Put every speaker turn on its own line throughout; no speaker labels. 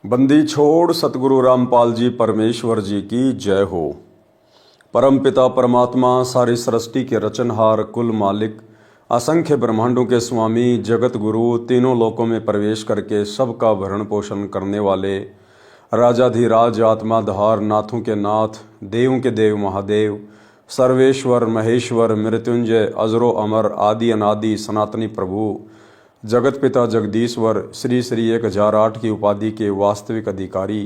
बंदी छोड़ सतगुरु रामपाल जी परमेश्वर जी की जय हो। परम पिता परमात्मा सारी सृष्टि के रचनहार कुल मालिक असंख्य ब्रह्मांडों के स्वामी जगत गुरु तीनों लोकों में प्रवेश करके सबका भरण पोषण करने वाले राजाधिराज आत्माधार नाथों के नाथ देवों के देव महादेव सर्वेश्वर महेश्वर मृत्युंजय अजरो अमर आदि अनादि सनातनी प्रभु जगत पिता जगदीश्वर श्री श्री 1008 की उपाधि के वास्तविक अधिकारी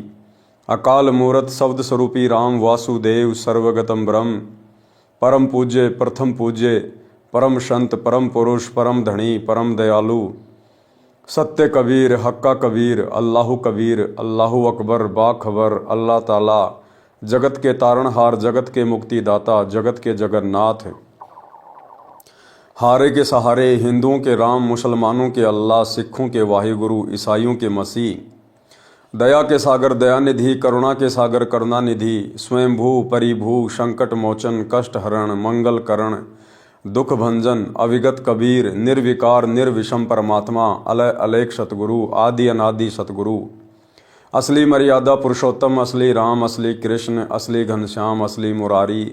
अकाल मूर्त शब्द स्वरूपी राम वासुदेव सर्वगतम ब्रह्म परम पूज्य प्रथम पूज्य परम संत परम पुरुष परम धनी परम दयालु सत्य कबीर हक्का कबीर अल्लाहु कबीर अल्लाहु अकबर बाखबर अल्लाह ताला जगत के तारणहार जगत के मुक्तिदाता जगत के जगन्नाथ हारे के सहारे हिंदुओं के राम मुसलमानों के अल्लाह सिखों के वाहिगुरु ईसाइयों के मसीह दया के सागर दयानिधि करुणा के सागर करुणानिधि स्वयंभू परिभू संकट मोचन कष्ट हरण मंगल करण दुख भंजन अविगत कबीर निर्विकार निर्विषम परमात्मा अलय अलेख सतगुरु आदि अनादि सतगुरु असली मर्यादा पुरुषोत्तम असली राम असली कृष्ण असली घनश्याम असली मुरारी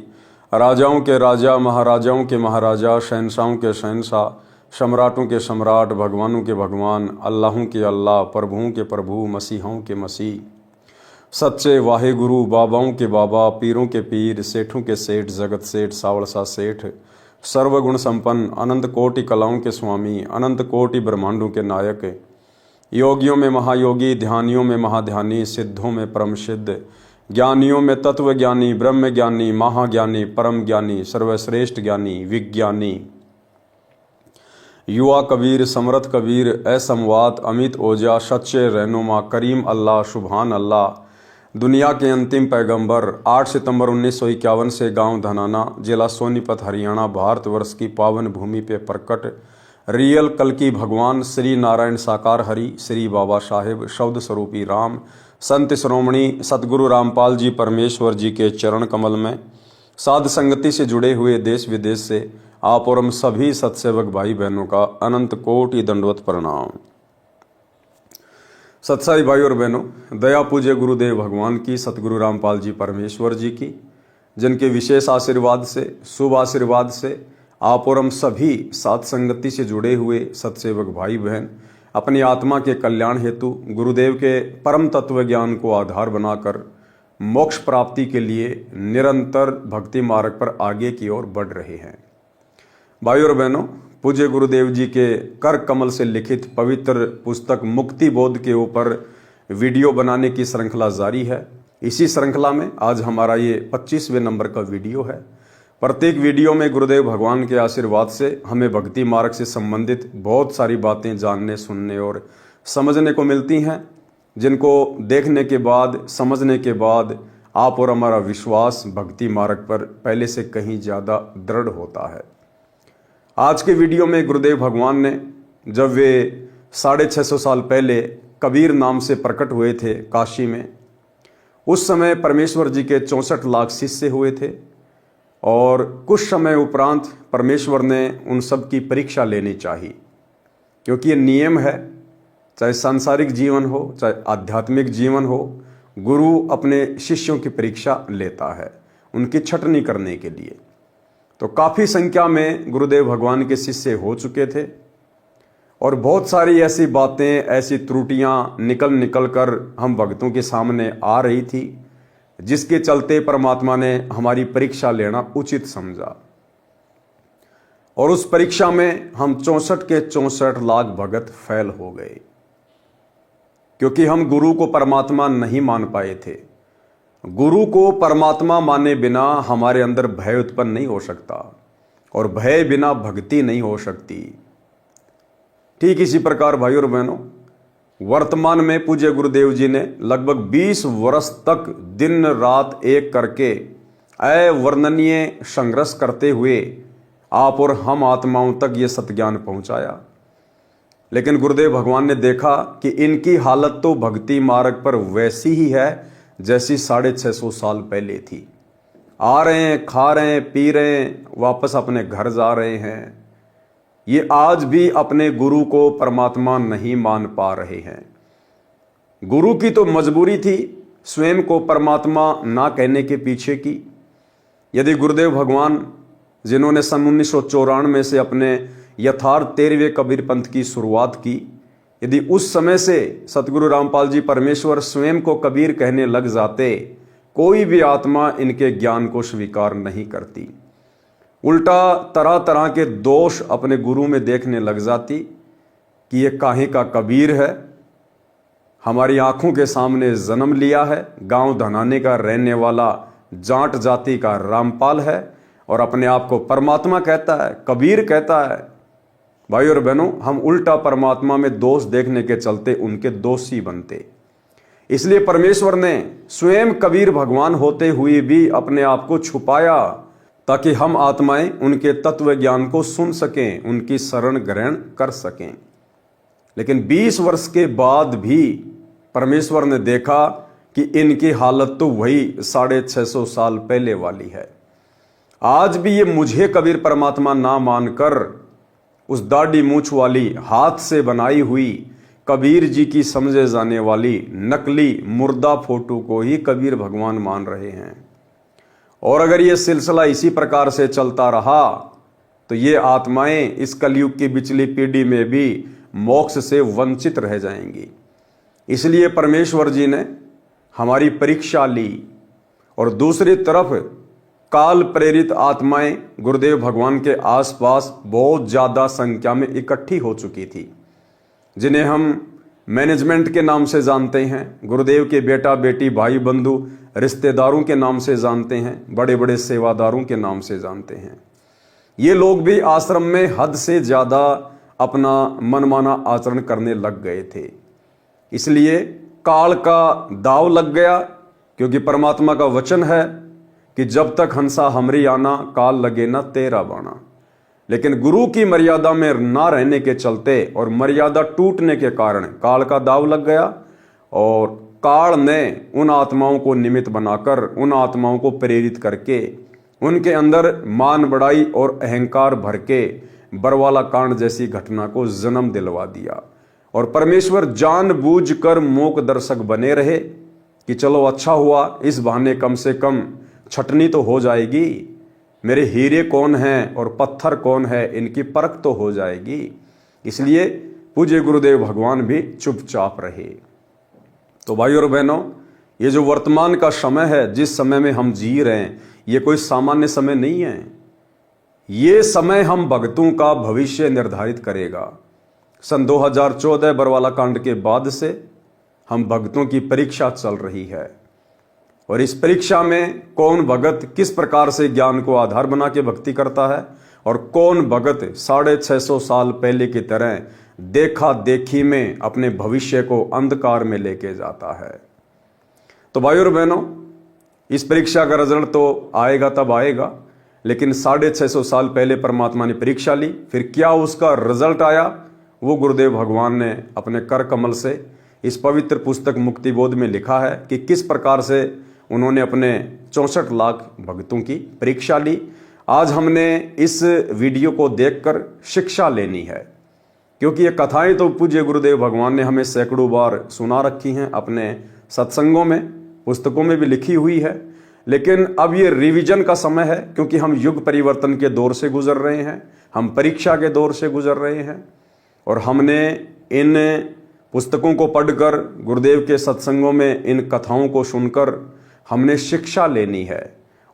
राजाओं के राजा महाराजाओं के महाराजा शहनशाहों के शहनशाह सम्राटों के सम्राट भगवानों के भगवान अल्लाहों के अल्लाह प्रभुओं के प्रभु मसीहों के मसीह सच्चे वाहे गुरु बाबाओं के बाबा पीरों के पीर सेठों के सेठ जगत सेठ सावड़सा सेठ सर्वगुण संपन्न अनंत कोटि कलाओं के स्वामी अनंत कोटि ब्रह्मांडों के नायक योगियों में महायोगी ध्यानियों में महाध्यानी सिद्धों में परम सिद्ध ज्ञानियों में तत्व ज्ञानी ब्रह्म ज्ञानी महाज्ञानी परम ज्ञानी सर्वश्रेष्ठ ज्ञानी विज्ञानी युवा कबीर समर्थ कबीर असमवात अमित ओजा सच्चे रहनुमा करीम अल्लाह सुभान अल्लाह दुनिया के अंतिम पैगंबर 8 सितंबर 1951 से गांव धनाना जिला सोनीपत हरियाणा भारतवर्ष की पावन भूमि पे प्रकट रियल कल की भगवान श्री नारायण साकार हरि श्री बाबा साहेब शब्द स्वरूपी राम संत श्रोमणी सतगुरु रामपाल जी परमेश्वर जी के चरण कमल में साध संगति से जुड़े हुए देश विदेश से आप और हम सभी सत्सेवक भाई बहनों का अनंत कोटि दंडवत प्रणाम। सत्साई भाई और बहनों, दया पूज्य गुरुदेव भगवान की सतगुरु रामपाल जी परमेश्वर जी की जिनके विशेष आशीर्वाद से शुभ आशीर्वाद से आप और हम सभी साध संगति से जुड़े हुए सत्सेवक भाई बहन अपनी आत्मा के कल्याण हेतु गुरुदेव के परम तत्व ज्ञान को आधार बनाकर मोक्ष प्राप्ति के लिए निरंतर भक्ति मार्ग पर आगे की ओर बढ़ रहे हैं। भाई और बहनों, पूज्य गुरुदेव जी के कर कमल से लिखित पवित्र पुस्तक मुक्ति बोध के ऊपर वीडियो बनाने की श्रृंखला जारी है। इसी श्रृंखला में आज हमारा ये 25वें नंबर का वीडियो है। प्रत्येक वीडियो में गुरुदेव भगवान के आशीर्वाद से हमें भक्ति मार्ग से संबंधित बहुत सारी बातें जानने सुनने और समझने को मिलती हैं, जिनको देखने के बाद समझने के बाद आप और हमारा विश्वास भक्ति मार्ग पर पहले से कहीं ज़्यादा दृढ़ होता है। आज के वीडियो में गुरुदेव भगवान ने जब वे 650 साल पहले कबीर नाम से प्रकट हुए थे काशी में, उस समय परमेश्वर जी के 64 लाख शिष्य हुए थे और कुछ समय उपरांत परमेश्वर ने उन सब की परीक्षा लेनी चाहिए, क्योंकि ये नियम है, चाहे सांसारिक जीवन हो चाहे आध्यात्मिक जीवन हो, गुरु अपने शिष्यों की परीक्षा लेता है उनकी छटनी करने के लिए। तो काफ़ी संख्या में गुरुदेव भगवान के शिष्य हो चुके थे और बहुत सारी ऐसी बातें ऐसी त्रुटियां निकल कर हम भक्तों के सामने आ रही थी, जिसके चलते परमात्मा ने हमारी परीक्षा लेना उचित समझा और उस परीक्षा में हम 64 के 64 लाख भगत फेल हो गए, क्योंकि हम गुरु को परमात्मा नहीं मान पाए थे। गुरु को परमात्मा माने बिना हमारे अंदर भय उत्पन्न नहीं हो सकता और भय बिना भक्ति नहीं हो सकती। ठीक इसी प्रकार भाई और बहनों, वर्तमान में पूज्य गुरुदेव जी ने लगभग 20 वर्ष तक दिन रात एक करके अवर्णनीय संघर्ष करते हुए आप और हम आत्माओं तक ये सत्ज्ञान पहुंचाया। लेकिन गुरुदेव भगवान ने देखा कि इनकी हालत तो भक्ति मार्ग पर वैसी ही है जैसी 650 साल पहले थी। आ रहे हैं, खा रहे हैं, पी रहे हैं, वापस अपने घर जा रहे हैं, ये आज भी अपने गुरु को परमात्मा नहीं मान पा रहे हैं। गुरु की तो मजबूरी थी स्वयं को परमात्मा ना कहने के पीछे की। यदि गुरुदेव भगवान जिन्होंने सन 1994 से अपने यथार्थ 13वें कबीर पंथ की शुरुआत की, यदि उस समय से सतगुरु रामपाल जी परमेश्वर स्वयं को कबीर कहने लग जाते, कोई भी आत्मा इनके ज्ञान को स्वीकार नहीं करती। उल्टा तरह तरह के दोष अपने गुरु में देखने लग जाती कि ये काहे का कबीर है, हमारी आंखों के सामने जन्म लिया है, गांव धनाने का रहने वाला जाट जाति का रामपाल है और अपने आप को परमात्मा कहता है, कबीर कहता है। भाई और बहनों, हम उल्टा परमात्मा में दोष देखने के चलते उनके दोषी बनते। इसलिए परमेश्वर ने स्वयं कबीर भगवान होते हुए भी अपने आप को छुपाया ताकि हम आत्माएं उनके तत्व ज्ञान को सुन सकें, उनकी शरण ग्रहण कर सकें। लेकिन 20 वर्ष के बाद भी परमेश्वर ने देखा कि इनकी हालत तो वही 650 साल पहले वाली है। आज भी ये मुझे कबीर परमात्मा ना मानकर उस दाढ़ी मूछ वाली हाथ से बनाई हुई कबीर जी की समझे जाने वाली नकली मुर्दा फोटो को ही कबीर भगवान मान रहे हैं। और अगर ये सिलसिला इसी प्रकार से चलता रहा तो ये आत्माएं इस कलयुग की पिछली पीढ़ी में भी मोक्ष से वंचित रह जाएंगी। इसलिए परमेश्वर जी ने हमारी परीक्षा ली और दूसरी तरफ काल प्रेरित आत्माएं गुरुदेव भगवान के आसपास बहुत ज्यादा संख्या में इकट्ठी हो चुकी थी, जिन्हें हम मैनेजमेंट के नाम से जानते हैं, गुरुदेव के बेटा बेटी भाई बंधु रिश्तेदारों के नाम से जानते हैं, बड़े बड़े सेवादारों के नाम से जानते हैं। ये लोग भी आश्रम में हद से ज्यादा अपना मनमाना आचरण करने लग गए थे। इसलिए काल का दाव लग गया, क्योंकि परमात्मा का वचन है कि जब तक हंसा हमरी आना, काल लगे ना तेरा बाना। लेकिन गुरु की मर्यादा में ना रहने के चलते और मर्यादा टूटने के कारण काल का दाव लग गया और काल ने उन आत्माओं को निमित्त बनाकर, उन आत्माओं को प्रेरित करके उनके अंदर मान बढ़ाई और अहंकार भर के बरवाला कांड जैसी घटना को जन्म दिलवा दिया। और परमेश्वर जानबूझकर मूक दर्शक बने रहे कि चलो अच्छा हुआ, इस बहाने कम से कम छटनी तो हो जाएगी, मेरे हीरे कौन हैं और पत्थर कौन है इनकी परख तो हो जाएगी। इसलिए पूज्य गुरुदेव भगवान भी चुपचाप रहे। तो भाई और बहनों, ये जो वर्तमान का समय है, जिस समय में हम जी रहे हैं, ये कोई सामान्य समय नहीं है। ये समय हम भक्तों का भविष्य निर्धारित करेगा। सन 2014 बरवाला कांड के बाद से हम भक्तों की परीक्षा चल रही है और इस परीक्षा में कौन भगत किस प्रकार से ज्ञान को आधार बना के भक्ति करता है और कौन भगत 650 साल पहले की तरह देखा देखी में अपने भविष्य को अंधकार में लेके जाता है। तो भाई और बहनों, इस परीक्षा का रिजल्ट तो आएगा तब आएगा, लेकिन 650 साल पहले परमात्मा ने परीक्षा ली, फिर क्या उसका रिजल्ट आया वो गुरुदेव भगवान ने अपने कर कमल से इस पवित्र पुस्तक मुक्ति बोध में लिखा है कि किस प्रकार से उन्होंने अपने 64 लाख भक्तों की परीक्षा ली। आज हमने इस वीडियो को देखकर शिक्षा लेनी है, क्योंकि ये कथाएं तो पूज्य गुरुदेव भगवान ने हमें सैकड़ों बार सुना रखी हैं, अपने सत्संगों में, पुस्तकों में भी लिखी हुई है। लेकिन अब ये रिवीजन का समय है, क्योंकि हम युग परिवर्तन के दौर से गुजर रहे हैं, हम परीक्षा के दौर से गुजर रहे हैं और हमने इन पुस्तकों को पढ़कर, गुरुदेव के सत्संगों में इन कथाओं को सुनकर हमने शिक्षा लेनी है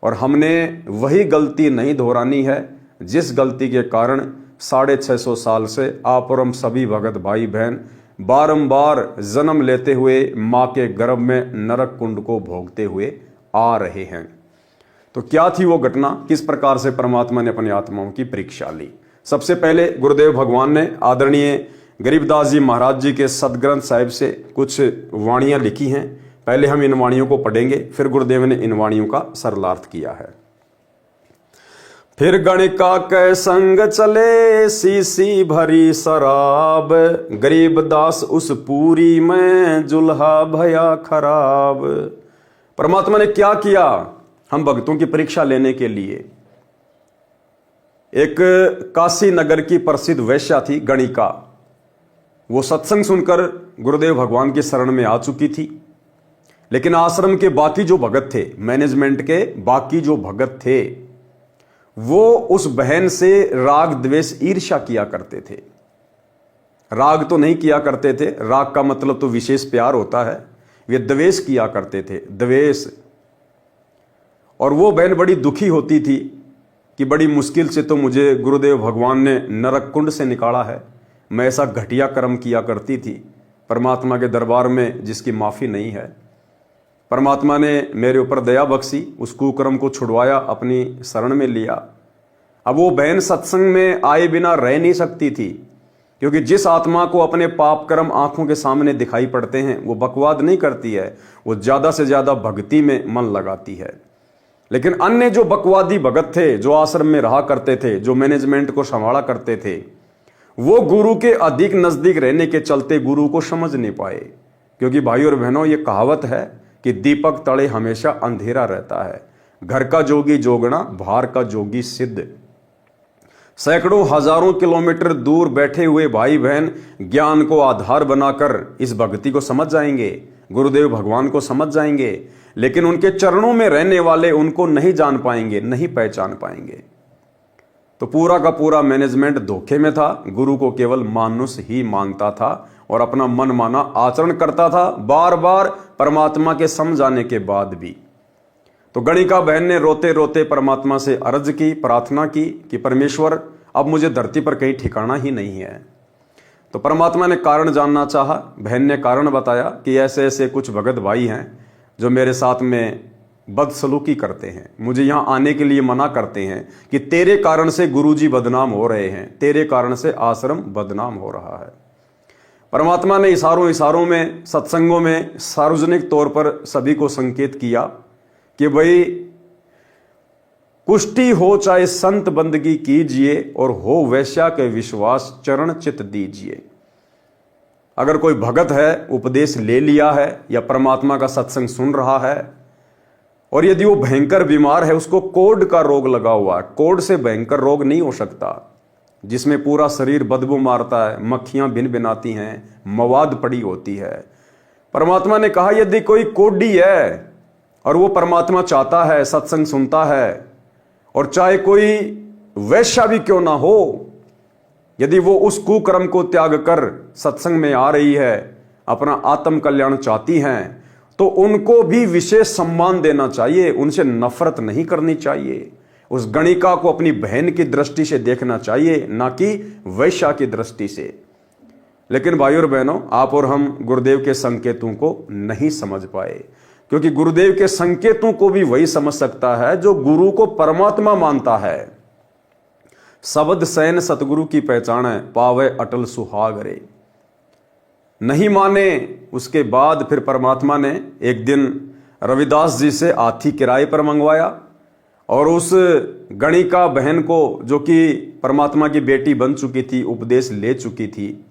और हमने वही गलती नहीं दोहरानी है जिस गलती के कारण 650 साल से आप और हम सभी भगत भाई बहन बारंबार जन्म लेते हुए माँ के गर्भ में नरक कुंड को भोगते हुए आ रहे हैं। तो क्या थी वो घटना, किस प्रकार से परमात्मा ने अपनी आत्माओं की परीक्षा ली? सबसे पहले गुरुदेव भगवान ने आदरणीय गरीबदास जी महाराज जी के सदग्रंथ साहिब से कुछ वाणियां लिखी हैं। पहले हम इन वाणियों को पढ़ेंगे, फिर गुरुदेव ने इन वाणियों का सरलार्थ किया है। फिर गणिका के संग चले सीसी भरी शराब, गरीबदास उस पूरी में जुल्हा भया खराब। परमात्मा ने क्या किया हम भक्तों की परीक्षा लेने के लिए? एक काशी नगर की प्रसिद्ध वैश्या थी गणिका। वो सत्संग सुनकर गुरुदेव भगवान के शरण में आ चुकी थी, लेकिन आश्रम के बाकी जो भगत थे, मैनेजमेंट के बाकी जो भगत थे, वो उस बहन से राग द्वेष ईर्ष्या किया करते थे। राग तो नहीं किया करते थे, राग का मतलब तो विशेष प्यार होता है, वे द्वेष किया करते थे, द्वेष। और वो बहन बड़ी दुखी होती थी कि बड़ी मुश्किल से तो मुझे गुरुदेव भगवान ने नरक कुंड से निकाला है, मैं ऐसा घटिया कर्म किया करती थी परमात्मा के दरबार में जिसकी माफ़ी नहीं है। परमात्मा ने मेरे ऊपर दया बख्शी, उस कुकर्म को छुड़वाया, अपनी शरण में लिया। अब वो बहन सत्संग में आए बिना रह नहीं सकती थी, क्योंकि जिस आत्मा को अपने पाप कर्म आंखों के सामने दिखाई पड़ते हैं वो बकवाद नहीं करती है, वो ज़्यादा से ज़्यादा भक्ति में मन लगाती है। लेकिन अन्य जो बकवादी भगत थे, जो आश्रम में रहा करते थे, जो मैनेजमेंट को संभाला करते थे, वो गुरु के अधिक नज़दीक रहने के चलते गुरु को समझ नहीं पाए। क्योंकि भाई और बहनों, ये कहावत है कि दीपक तले हमेशा अंधेरा रहता है, घर का जोगी जोगना, बाहर का जोगी सिद्ध। सैकड़ों हजारों किलोमीटर दूर बैठे हुए भाई बहन ज्ञान को आधार बनाकर इस भक्ति को समझ जाएंगे, गुरुदेव भगवान को समझ जाएंगे, लेकिन उनके चरणों में रहने वाले उनको नहीं जान पाएंगे, नहीं पहचान पाएंगे। तो पूरा का पूरा मैनेजमेंट धोखे में था, गुरु को केवल मानुष ही मानता था और अपना मन माना आचरण करता था, बार बार परमात्मा के समझाने के बाद भी। तो गणिका बहन ने रोते रोते परमात्मा से अर्ज की, प्रार्थना की कि परमेश्वर, अब मुझे धरती पर कहीं ठिकाना ही नहीं है। तो परमात्मा ने कारण जानना चाहा। बहन ने कारण बताया कि ऐसे ऐसे कुछ भगत भाई हैं जो मेरे साथ में बदसलूकी करते हैं, मुझे यहाँ आने के लिए मना करते हैं कि तेरे कारण से गुरुजी बदनाम हो रहे हैं, तेरे कारण से आश्रम बदनाम हो रहा है। परमात्मा ने इशारों में, सत्संगों में सार्वजनिक तौर पर सभी को संकेत किया कि भाई कुष्टी हो चाहे संत बंदगी कीजिए और हो वैश्या के विश्वास चरण चित दीजिए। अगर कोई भगत है, उपदेश ले लिया है या परमात्मा का सत्संग सुन रहा है, और यदि वो भयंकर बीमार है, उसको कोढ़ का रोग लगा हुआ है, कोढ़ से भयंकर रोग नहीं हो सकता, जिसमें पूरा शरीर बदबू मारता है, मक्खियां भिन भिनाती हैं, मवाद पड़ी होती है। परमात्मा ने कहा यदि कोई कोढ़ी है और वो परमात्मा चाहता है, सत्संग सुनता है, और चाहे कोई वैश्या भी क्यों ना हो, यदि वो उस कुकर्म को त्याग कर सत्संग में आ रही है, अपना आत्म कल्याण चाहती हैं, तो उनको भी विशेष सम्मान देना चाहिए, उनसे नफरत नहीं करनी चाहिए। उस गणिका को अपनी बहन की दृष्टि से देखना चाहिए, ना कि वैश्या की दृष्टि से। लेकिन भाई और बहनों, आप और हम गुरुदेव के संकेतों को नहीं समझ पाए, क्योंकि गुरुदेव के संकेतों को भी वही समझ सकता है जो गुरु को परमात्मा मानता है। शब्द सैन सतगुरु की पहचान है, पावे अटल सुहाग रे। नहीं माने, उसके बाद फिर परमात्मा ने एक दिन रविदास जी से हाथी किराए पर मंगवाया और उस गणिका बहन को, जो कि परमात्मा की बेटी बन चुकी थी, उपदेश ले चुकी थी,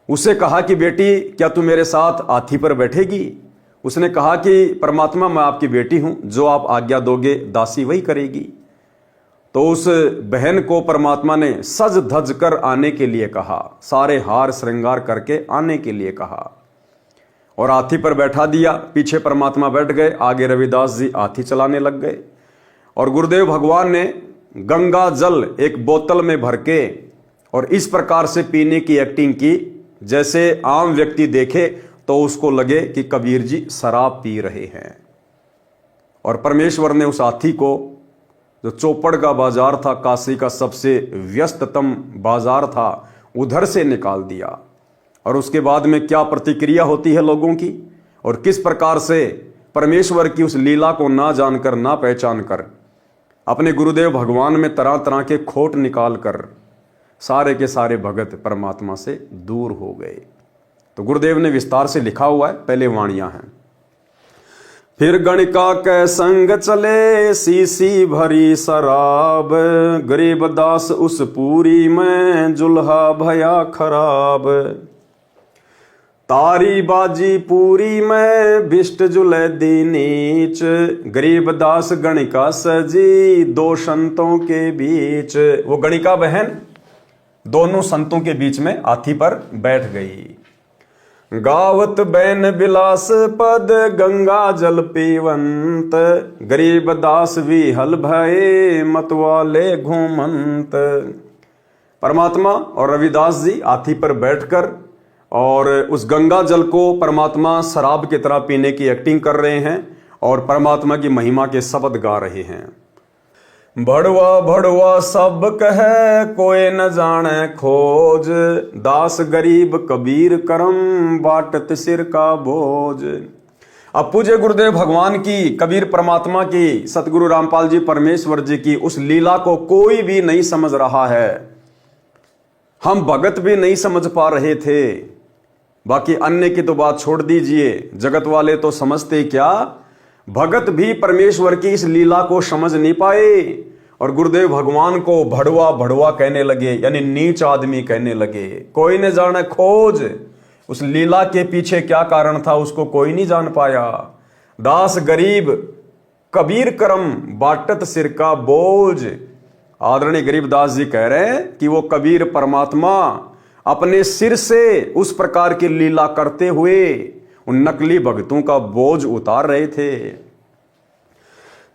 उसे कहा कि बेटी क्या तू मेरे साथ हाथी पर बैठेगी। उसने कहा कि परमात्मा, मैं आपकी बेटी हूं, जो आप आज्ञा दोगे दासी वही करेगी। तो उस बहन को परमात्मा ने सज धज कर आने के लिए कहा, सारे हार श्रृंगार करके आने के लिए कहा, और हाथी पर बैठा दिया। पीछे परमात्मा बैठ गए, आगे रविदास जी हाथी चलाने लग गए। और गुरुदेव भगवान ने गंगा जल एक बोतल में भर के और इस प्रकार से पीने की एक्टिंग की जैसे आम व्यक्ति देखे तो उसको लगे कि कबीर जी शराब पी रहे हैं। और परमेश्वर ने उस हाथी को, जो चौपड़ का बाजार था, काशी का सबसे व्यस्ततम बाजार था, उधर से निकाल दिया। और उसके बाद में क्या प्रतिक्रिया होती है लोगों की, और किस प्रकार से परमेश्वर की उस लीला को ना जानकर, ना पहचान कर, अपने गुरुदेव भगवान में तरह तरह के खोट निकाल कर सारे के सारे भगत परमात्मा से दूर हो गए। तो गुरुदेव ने विस्तार से लिखा हुआ है, पहले वाणियां हैं। फिर गणिका के संग चले सीसी भरी शराब, गरीब दास उस पूरी में जुल्हा भया खराब। तारी बाजी पूरी में भिष्ट जुले दी नीच, गरीब दास गणिका सजी दो संतों के बीच। वो गणिका बहन दोनों संतों के बीच में हाथी पर बैठ गई। गावत बैन बिलास पद गंगा जल पीवंत, गरीब दास भी हल भये मतवाले घूमंत। परमात्मा और रविदास जी हाथी पर बैठकर और उस गंगा जल को परमात्मा शराब की तरह पीने की एक्टिंग कर रहे हैं और परमात्मा की महिमा के शब्द गा रहे हैं। भड़वा भड़वा सब कहे कोई न जाने खोज, दास गरीब कबीर करम बाटत सिर का बोझ। अब पूज्य गुरुदेव भगवान की, कबीर परमात्मा की, सतगुरु रामपाल जी परमेश्वर जी की उस लीला को कोई भी नहीं समझ रहा है। हम भगत भी नहीं समझ पा रहे थे, बाकी अन्य की तो बात छोड़ दीजिए, जगत वाले तो समझते क्या, भगत भी परमेश्वर की इस लीला को समझ नहीं पाए और गुरुदेव भगवान को भड़वा भड़वा कहने लगे, यानी नीच आदमी कहने लगे। कोई न जाने खोज, उस लीला के पीछे क्या कारण था उसको कोई नहीं जान पाया। दास गरीब कबीर करम बाटत सिर का बोझ। आदरणीय गरीबदास जी कह रहे हैं कि वो कबीर परमात्मा अपने सिर से उस प्रकार की लीला करते हुए उन नकली भक्तों का बोझ उतार रहे थे।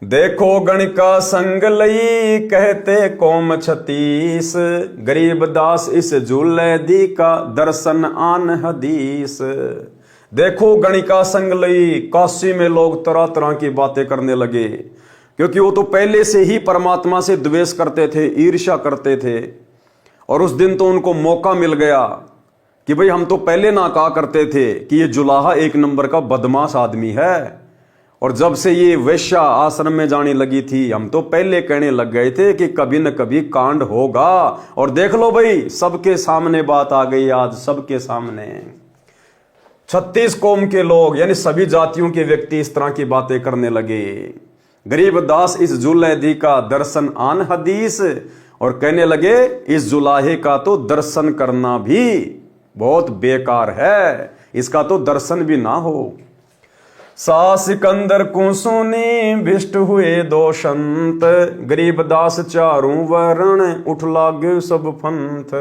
देखो गणिका संग लई कहते कोम 36, गरीबदास इस झूले दी का दर्शन आन हदीस। देखो गणिका संग लई, काशी में लोग तरह तरह की बातें करने लगे, क्योंकि वो तो पहले से ही परमात्मा से द्वेष करते थे, ईर्ष्या करते थे। और उस दिन तो उनको मौका मिल गया कि भाई हम तो पहले ना कहा करते थे कि ये जुलाहा एक नंबर का बदमाश आदमी है, और जब से ये वैश्या आश्रम में जाने लगी थी हम तो पहले कहने लग गए थे कि कभी न कभी कांड होगा। और देख लो भाई, सबके सामने बात आ गई आज, सबके सामने 36 कौम के लोग, यानी सभी जातियों के व्यक्ति इस तरह की बातें करने लगे। गरीबदास इस जुलैदी का दर्शन आन हदीस, और कहने लगे इस जुलाहे का तो दर्शन करना भी बहुत बेकार है, इसका तो दर्शन भी ना हो। सा सिकंदर को सुनी भिष्ट हुए दो संत, गरीबदास चारों वर्ण उठ लागे सब पंथ।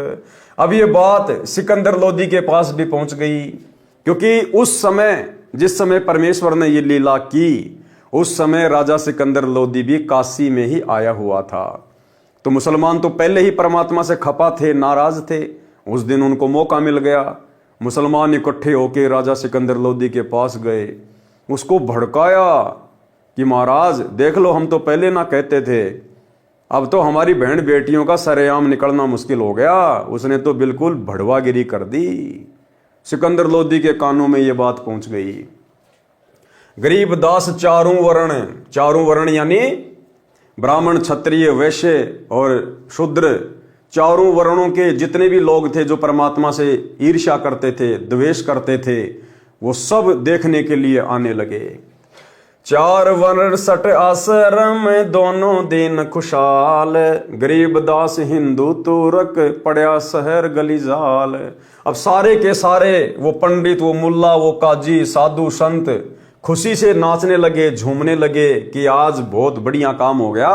अब ये बात सिकंदर लोदी के पास भी पहुंच गई, क्योंकि उस समय जिस समय परमेश्वर ने ये लीला की, उस समय राजा सिकंदर लोदी भी काशी में ही आया हुआ था। तो मुसलमान तो पहले ही परमात्मा से खपा थे, नाराज थे। उस दिन उनको मौका मिल गया, मुसलमान इकट्ठे होकर राजा सिकंदर लोदी के पास गए, उसको भड़काया कि महाराज देख लो, हम तो पहले ना कहते थे, अब तो हमारी बहन बेटियों का सरेआम निकलना मुश्किल हो गया। उसने तो बिल्कुल भड़वागिरी कर दी। सिकंदर लोदी के कानों में ये बात पहुंच गई। गरीबदास चारों वर्ण यानी ब्राह्मण, क्षत्रिय, वैश्य और शूद्र, चारों वर्णों के जितने भी लोग थे जो परमात्मा से ईर्ष्या करते थे, द्वेष करते थे, वो सब देखने के लिए आने लगे। 4 वर्ण 60 आश्रम दोनों दिन खुशहाल, गरीबदास हिंदू तुरक पड़ा शहर गली जाल। अब सारे के सारे वो पंडित, वो मुल्ला, वो काजी, साधु, संत खुशी से नाचने लगे, झूमने लगे कि आज बहुत बढ़िया काम हो गया,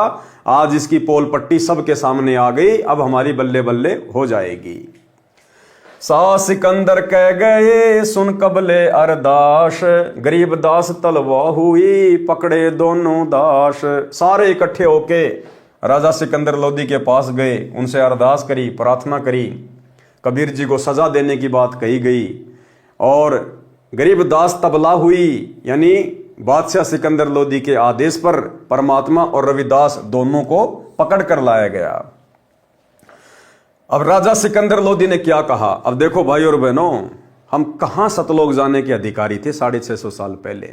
आज इसकी पोल पट्टी सबके सामने आ गई, अब हमारी बल्ले बल्ले हो जाएगी। सा सिकंदर कह गए सुन कबले अरदास, गरीबदास तलवा हुई पकड़े दोनों दास। सारे इकट्ठे होके राजा सिकंदर लोदी के पास गए, उनसे अरदास करी, प्रार्थना करी, कबीर जी को सजा देने की बात कही गई। और गरीबदास तबला हुई, यानी बादशाह सिकंदर लोदी के आदेश पर परमात्मा और रविदास दोनों को पकड़ कर लाया गया। अब राजा सिकंदर लोदी ने क्या कहा? अब देखो भाई और बहनों, हम कहां सतलोक जाने के अधिकारी थे 650 साल पहले।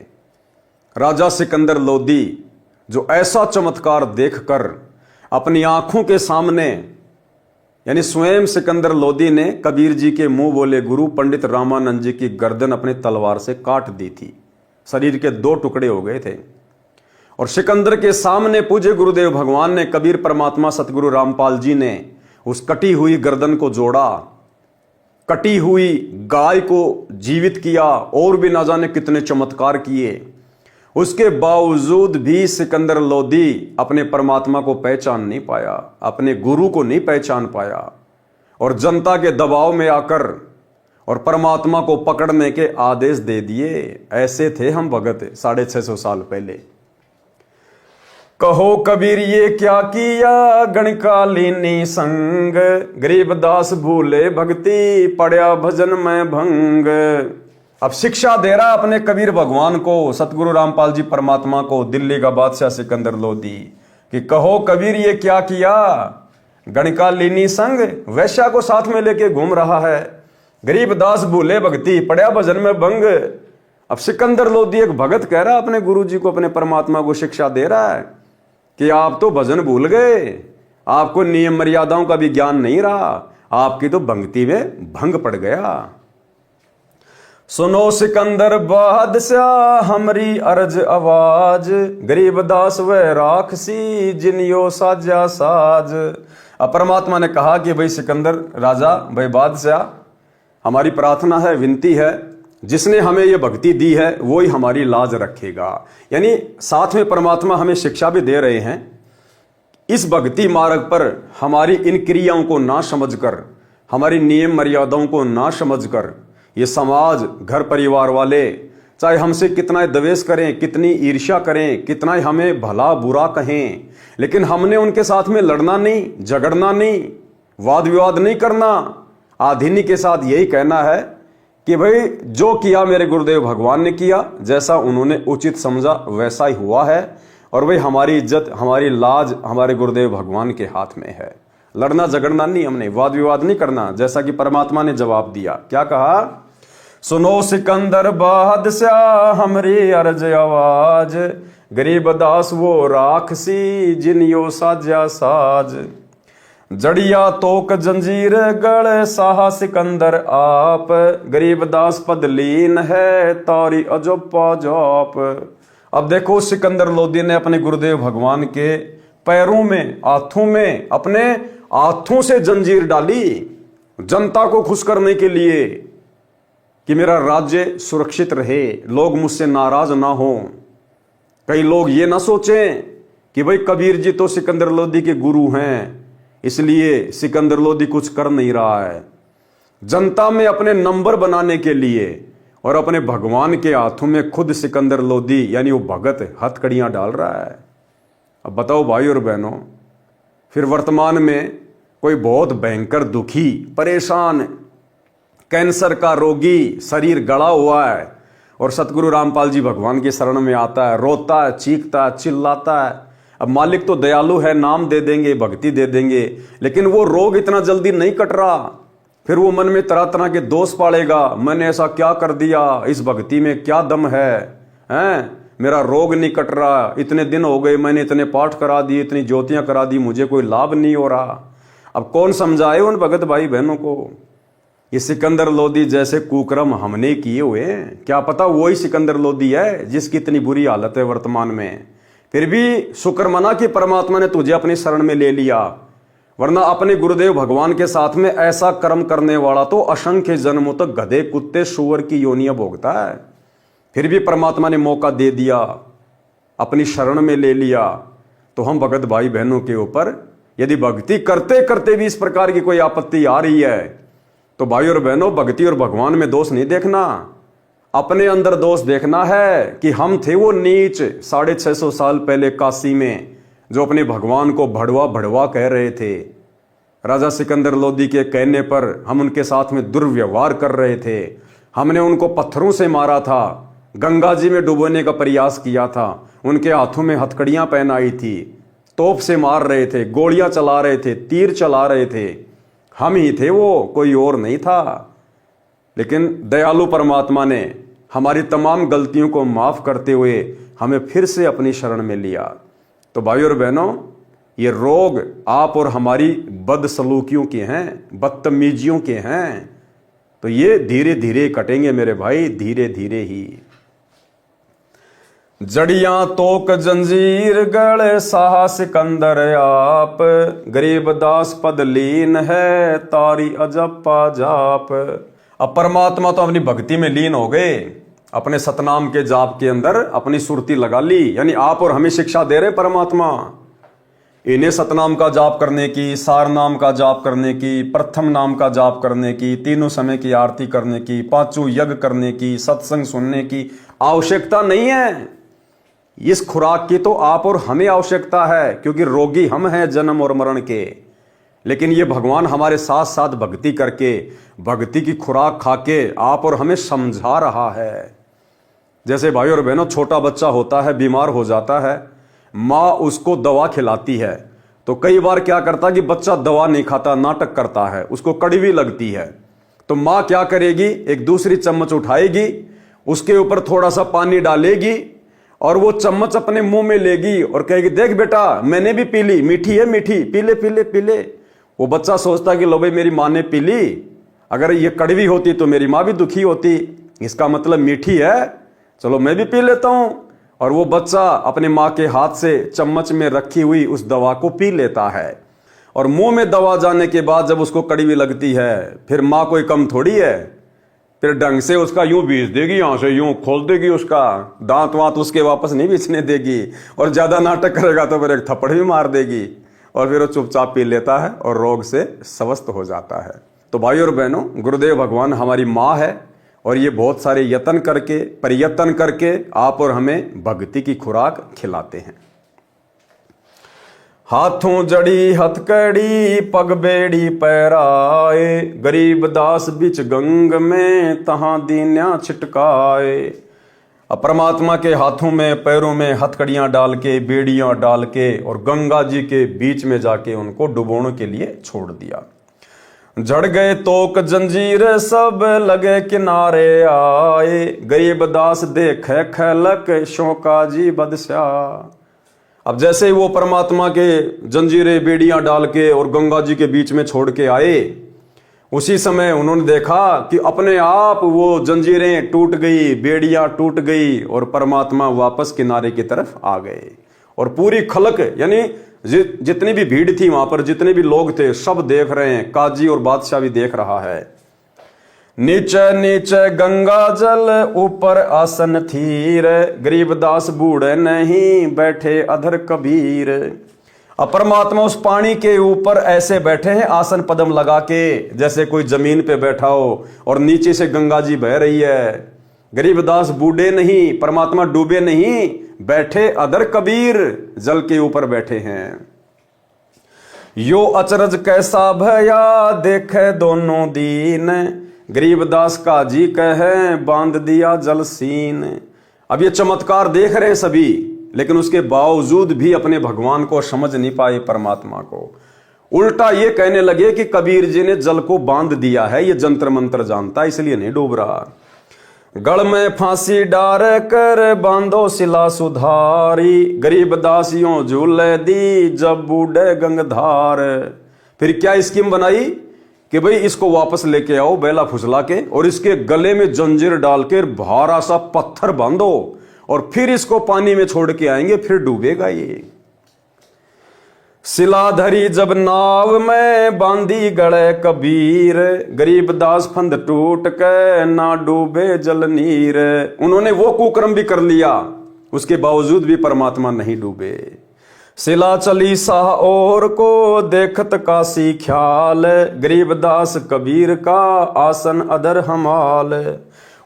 राजा सिकंदर लोदी जो ऐसा चमत्कार देखकर अपनी आंखों के सामने, यानी स्वयं सिकंदर लोदी ने कबीर जी के मुंह बोले गुरु पंडित रामानंद जी की गर्दन अपने तलवार से काट दी थी, शरीर के 2 टुकड़े हो गए थे। और सिकंदर के सामने पूज्य गुरुदेव भगवान ने, कबीर परमात्मा सतगुरु रामपाल जी ने उस कटी हुई गर्दन को जोड़ा, कटी हुई गाय को जीवित किया, और भी ना जाने कितने चमत्कार किए। उसके बावजूद भी सिकंदर लोदी अपने परमात्मा को पहचान नहीं पाया, अपने गुरु को नहीं पहचान पाया, और जनता के दबाव में आकर और परमात्मा को पकड़ने के आदेश दे दिए। ऐसे थे हम भगत 650 साल पहले। कहो कबीर ये क्या किया, गणकालीनी संग, गरीबदास भूले भक्ति, पड़या भजन में भंग। अब शिक्षा दे रहा अपने कबीर भगवान को, सतगुरु रामपाल जी परमात्मा को, दिल्ली का बादशाह सिकंदर लोदी, कि कहो कबीर ये क्या किया, गणकालीनी संग, वैश्या को साथ में लेके घूम रहा है, गरीबदास भूले भक्ति, पड़या भजन में भंग। अब सिकंदर लोदी एक भगत कह रहा अपने गुरु जी को, अपने परमात्मा को शिक्षा दे रहा है कि आप तो भजन भूल गए, आपको नियम मर्यादाओं का भी ज्ञान नहीं रहा, आपकी तो भक्ति में भंग पड़ गया। सुनो सिकंदर बादशाह हमरी अर्ज आवाज, गरीबदास व राखसी जिनियो साजा साज। अब परमात्मा ने कहा कि भाई सिकंदर राजा, भाई बादशाह, हमारी प्रार्थना है, विनती है, जिसने हमें ये भक्ति दी है वो ही हमारी लाज रखेगा। यानी साथ में परमात्मा हमें शिक्षा भी दे रहे हैं, इस भक्ति मार्ग पर हमारी इन क्रियाओं को ना समझकर, हमारी नियम मर्यादाओं को ना समझकर, ये समाज, घर परिवार वाले चाहे हमसे कितना द्वेष करें, कितनी ईर्ष्या करें, कितना हमें भला बुरा कहें, लेकिन हमने उनके साथ में लड़ना नहीं, झगड़ना नहीं, वाद विवाद नहीं करना। आधीनी के साथ यही कहना है कि भाई जो किया मेरे गुरुदेव भगवान ने किया, जैसा उन्होंने उचित समझा वैसा ही हुआ है, और भाई हमारी इज्जत, हमारी लाज हमारे गुरुदेव भगवान के हाथ में है। लड़ना झगड़ना नहीं, हमने वाद विवाद नहीं करना, जैसा कि परमात्मा ने जवाब दिया। क्या कहा? सुनो सिकंदर बादशाह हमरी अर्ज आवाज, गरीबदास वो राखसी जिनियो साजा साज। जड़िया तोक जंजीर गढ़ साहा सिकंदर आप, गरीबदास पद लीन है तारी अजोपा जॉप। अब देखो सिकंदर लोदी ने अपने गुरुदेव भगवान के पैरों में, हाथों में, अपने हाथों से जंजीर डाली जनता को खुश करने के लिए कि मेरा राज्य सुरक्षित रहे, लोग मुझसे नाराज ना हो। कई लोग ये ना सोचें कि भाई कबीर जी तो सिकंदर लोदी के गुरु हैं, इसलिए सिकंदर लोदी कुछ कर नहीं रहा है। जनता में अपने नंबर बनाने के लिए और अपने भगवान के हाथों में खुद सिकंदर लोदी यानी वो भगत हथकड़ियां डाल रहा है। अब बताओ भाई और बहनों, फिर वर्तमान में कोई बहुत भयंकर दुखी, परेशान, कैंसर का रोगी, शरीर गड़ा हुआ है, और सतगुरु रामपाल जी भगवान की शरण में आता है, रोता है, चीखता है, चिल्लाता है। अब मालिक तो दयालु है, नाम दे देंगे, भक्ति दे देंगे, लेकिन वो रोग इतना जल्दी नहीं कट रहा। फिर वो मन में तरह तरह के दोष पालेगा, मैंने ऐसा क्या कर दिया, इस भक्ति में क्या दम है, मेरा रोग नहीं कट रहा, इतने दिन हो गए, मैंने इतने पाठ करा दिए, इतनी ज्योतियां करा दी, मुझे कोई लाभ नहीं हो रहा। अब कौन समझाए उन भगत भाई बहनों को? ये सिकंदर लोदी जैसे कुकर्म हमने किए हुए हैं, क्या पता वही सिकंदर लोदी है जिसकी इतनी बुरी हालत है वर्तमान में। फिर भी शुक्र मना कि परमात्मा ने तुझे अपनी शरण में ले लिया, वरना अपने गुरुदेव भगवान के साथ में ऐसा कर्म करने वाला तो असंख्य जन्मों तक गधे, कुत्ते, सुअर की योनियां भोगता है। फिर भी परमात्मा ने मौका दे दिया, अपनी शरण में ले लिया। तो हम भगत भाई बहनों के ऊपर यदि भक्ति करते करते भी इस प्रकार की कोई आपत्ति आ रही है, तो भाई और बहनों, भक्ति और भगवान में दोष नहीं देखना, अपने अंदर दोष देखना है कि हम थे वो नीच 650 साल पहले काशी में, जो अपने भगवान को भड़वा भड़वा कह रहे थे। राजा सिकंदर लोदी के कहने पर हम उनके साथ में दुर्व्यवहार कर रहे थे, हमने उनको पत्थरों से मारा था, गंगा जी में डुबोने का प्रयास किया था, उनके हाथों में हथकड़ियां पहनाई थी, तोप से मार रहे थे, गोलियां चला रहे थे, तीर चला रहे थे। हम ही थे वो, कोई और नहीं था। लेकिन दयालु परमात्मा ने हमारी तमाम गलतियों को माफ करते हुए हमें फिर से अपनी शरण में लिया। तो भाई और बहनों, ये रोग आप और हमारी बदसलूकियों के हैं, बदतमीजियों के हैं, तो ये धीरे धीरे कटेंगे मेरे भाई, धीरे धीरे ही। जड़ियां तोक जंजीर गढ़ साहा सिकंदर आप, गरीबदास पद लीन है तारी अजप्पा जाप। अब परमात्मा तो अपनी भक्ति में लीन हो गए, अपने सतनाम के जाप के अंदर अपनी सुरती लगा ली, यानी आप और हमें शिक्षा दे रहे परमात्मा। इन्हें सतनाम का जाप करने की, सार नाम का जाप करने की, प्रथम नाम का जाप करने की, तीनों समय की आरती करने की, पांचों यज्ञ करने की, सत्संग सुनने की आवश्यकता नहीं है। इस खुराक की तो आप और हमें आवश्यकता है, क्योंकि रोगी हम हैं जन्म और मरण के। लेकिन ये भगवान हमारे साथ साथ भक्ति करके, भक्ति की खुराक खाके आप और हमें समझा रहा है। जैसे भाई और बहनों, छोटा बच्चा होता है, बीमार हो जाता है, माँ उसको दवा खिलाती है, तो कई बार क्या करता है कि बच्चा दवा नहीं खाता, नाटक करता है, उसको कड़वी लगती है, तो माँ क्या करेगी, एक दूसरी चम्मच उठाएगी, उसके ऊपर थोड़ा सा पानी डालेगी और वो चम्मच अपने मुंह में लेगी और कहेगी, देख बेटा मैंने भी पी ली, मीठी है मीठी, पी ले पी ले पी ले। वो बच्चा सोचता कि लो भाई मेरी माँ ने पी ली, अगर ये कड़वी होती तो मेरी माँ भी दुखी होती, इसका मतलब मीठी है, चलो मैं भी पी लेता हूं। और वो बच्चा अपने माँ के हाथ से चम्मच में रखी हुई उस दवा को पी लेता है। और मुंह में दवा जाने के बाद जब उसको कड़वी लगती है, फिर माँ कोई कम थोड़ी है, फिर ढंग से उसका यूं बीच देगी, यहां से यूं खोल देगी, उसका दांत वांत उसके वापस नहीं बीचने देगी, और ज्यादा नाटक करेगा तो फिर एक थप्पड़ भी मार देगी, और फिर वो चुपचाप पी लेता है और रोग से स्वस्थ हो जाता है। तो भाई और बहनों, गुरुदेव भगवान हमारी माँ है और ये बहुत सारे यत्न करके, प्रयत्न करके आप और हमें भक्ति की खुराक खिलाते हैं। हाथों जड़ी हथकड़ी, पग बेड़ी पैराए, गरीब दास बिच गंग में, तहां दीन्या छिटकाए। अब परमात्मा के हाथों में पैरों में हथकड़ियां डाल के, बेड़ियां डाल के, और गंगा जी के बीच में जाके उनको डुबोने के लिए छोड़ दिया। झड़ गए तोक जंजीर, सब लगे किनारे आए, गरीब दास देखे खलक, शोका जी बदशा। अब जैसे ही वो परमात्मा के जंजीरें बेड़ियां डाल के और गंगा जी के बीच में छोड़ के आए, उसी समय उन्होंने देखा कि अपने आप वो जंजीरें टूट गई, बेड़ियां टूट गई, और परमात्मा वापस किनारे की तरफ आ गए। और पूरी खलक, यानी जितनी भी भीड़ थी वहां पर, जितने भी लोग थे, सब देख रहे हैं, काजी और बादशाह भी देख रहा है। नीचे नीचे गंगा जल, ऊपर आसन थीर, गरीबदास बूढ़े नहीं, बैठे अधर कबीर। अब परमात्मा उस पानी के ऊपर ऐसे बैठे हैं, आसन पदम लगा के, जैसे कोई जमीन पे बैठा हो, और नीचे से गंगा जी बह रही है। गरीबदास बूढ़े नहीं, परमात्मा डूबे नहीं, बैठे अधर कबीर, जल के ऊपर बैठे हैं। यो अचरज कैसा भया, देखे दोनों दीन, गरीबदास का जी कहे, बांध दिया जल सीन। अब ये चमत्कार देख रहे हैं सभी, लेकिन उसके बावजूद भी अपने भगवान को समझ नहीं पाए, परमात्मा को। उल्टा ये कहने लगे कि कबीर जी ने जल को बांध दिया है, ये जंतर मंत्र जानता है इसलिए नहीं डूब रहा। गढ़ में फांसी डार कर, बांधो सिला सुधारी, गरीबदास यूं झूले दी, जब बूढ़े गंगधार। फिर क्या स्कीम बनाई कि भाई इसको वापस लेके आओ बेला फुसला के, और इसके गले में जंजीर डाल के भारा सा पत्थर बांधो, और फिर इसको पानी में छोड़ के आएंगे, फिर डूबेगा ये। सिला धरी जब नाव में, बांधी गड़े कबीर, गरीबदास फंद टूट के, ना डूबे जल नीर। उन्होंने वो कुकर्म भी कर लिया, उसके बावजूद भी परमात्मा नहीं डूबे। सिला चली शाह और को, देखत काशी ख्याल, गरीबदास कबीर का, आसन अदर हमाल।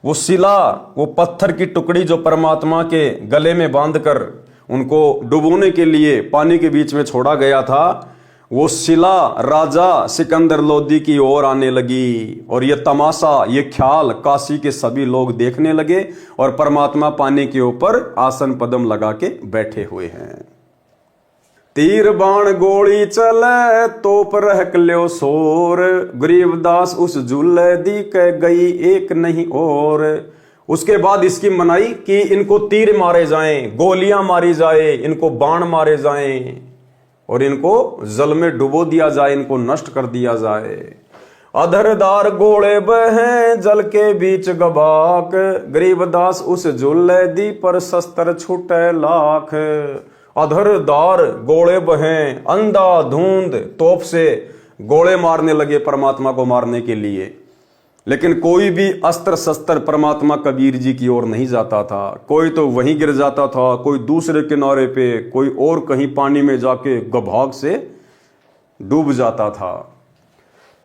वो सिला, वो पत्थर की टुकड़ी जो परमात्मा के गले में बांधकर उनको डुबोने के लिए पानी के बीच में छोड़ा गया था, वो शिला राजा सिकंदर लोदी की ओर आने लगी, और ये तमाशा, ये ख्याल काशी के सभी लोग देखने लगे, और परमात्मा पानी के ऊपर आसन पदम लगा के बैठे हुए हैं। तीर बाण गोली चले, तोप रहक ल्यो सोर, गरीबदास उस झूले दी के गई, एक नहीं और। उसके बाद स्कीम बनाई कि इनको तीर मारे जाएं, गोलियां मारी जाए, इनको बाण मारे जाएं, और इनको जल में डुबो दिया जाए, इनको नष्ट कर दिया जाए। अधरदार गोले बहें, जल के बीच गबाक, गरीबदास उस झूले दी, पर शस्त्र छूटे लाख। अधरदार गोले बहें, अंधाधुंध तोप से गोले मारने लगे परमात्मा को मारने के लिए, लेकिन कोई भी अस्त्र शस्त्र परमात्मा कबीर जी की ओर नहीं जाता था। कोई तो वहीं गिर जाता था, कोई दूसरे किनारे पे, कोई और कहीं पानी में जाके गभाग से डूब जाता था।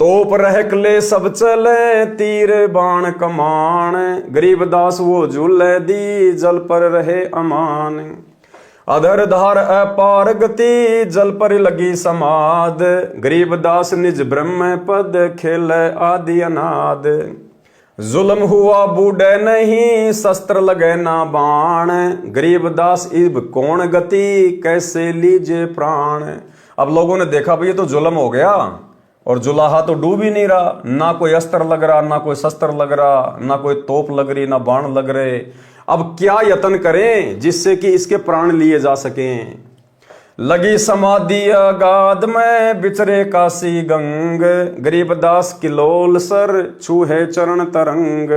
तोप रहक ले सब चले, तीर बाण कमान, गरीबदास वो झूले दी, जल पर रहे अमान। अधर धार अपार गति, जल पर लगी समाद, गरीबदास निज ब्रह्म पद, खेले आदि अनाद। जुल्म हुआ बूढ़े नहीं, शस्त्र लगे ना बाण, गरीबदास इब कौन गति, कैसे लीजे प्राण। अब लोगों ने देखा भाई ये तो जुल्म हो गया, और जुलाहा तो डूब ही नहीं रहा, ना कोई अस्त्र लग रहा, ना कोई शस्त्र लग रहा, ना कोई तोप लग रही, ना बाण लग रहे। अब क्या यत्न करें जिससे कि इसके प्राण लिए जा सकें। लगी समाधि अगाध में, बिचरे काशी गंग, गरीबदास किलोल सर, छूहे चरण तरंग।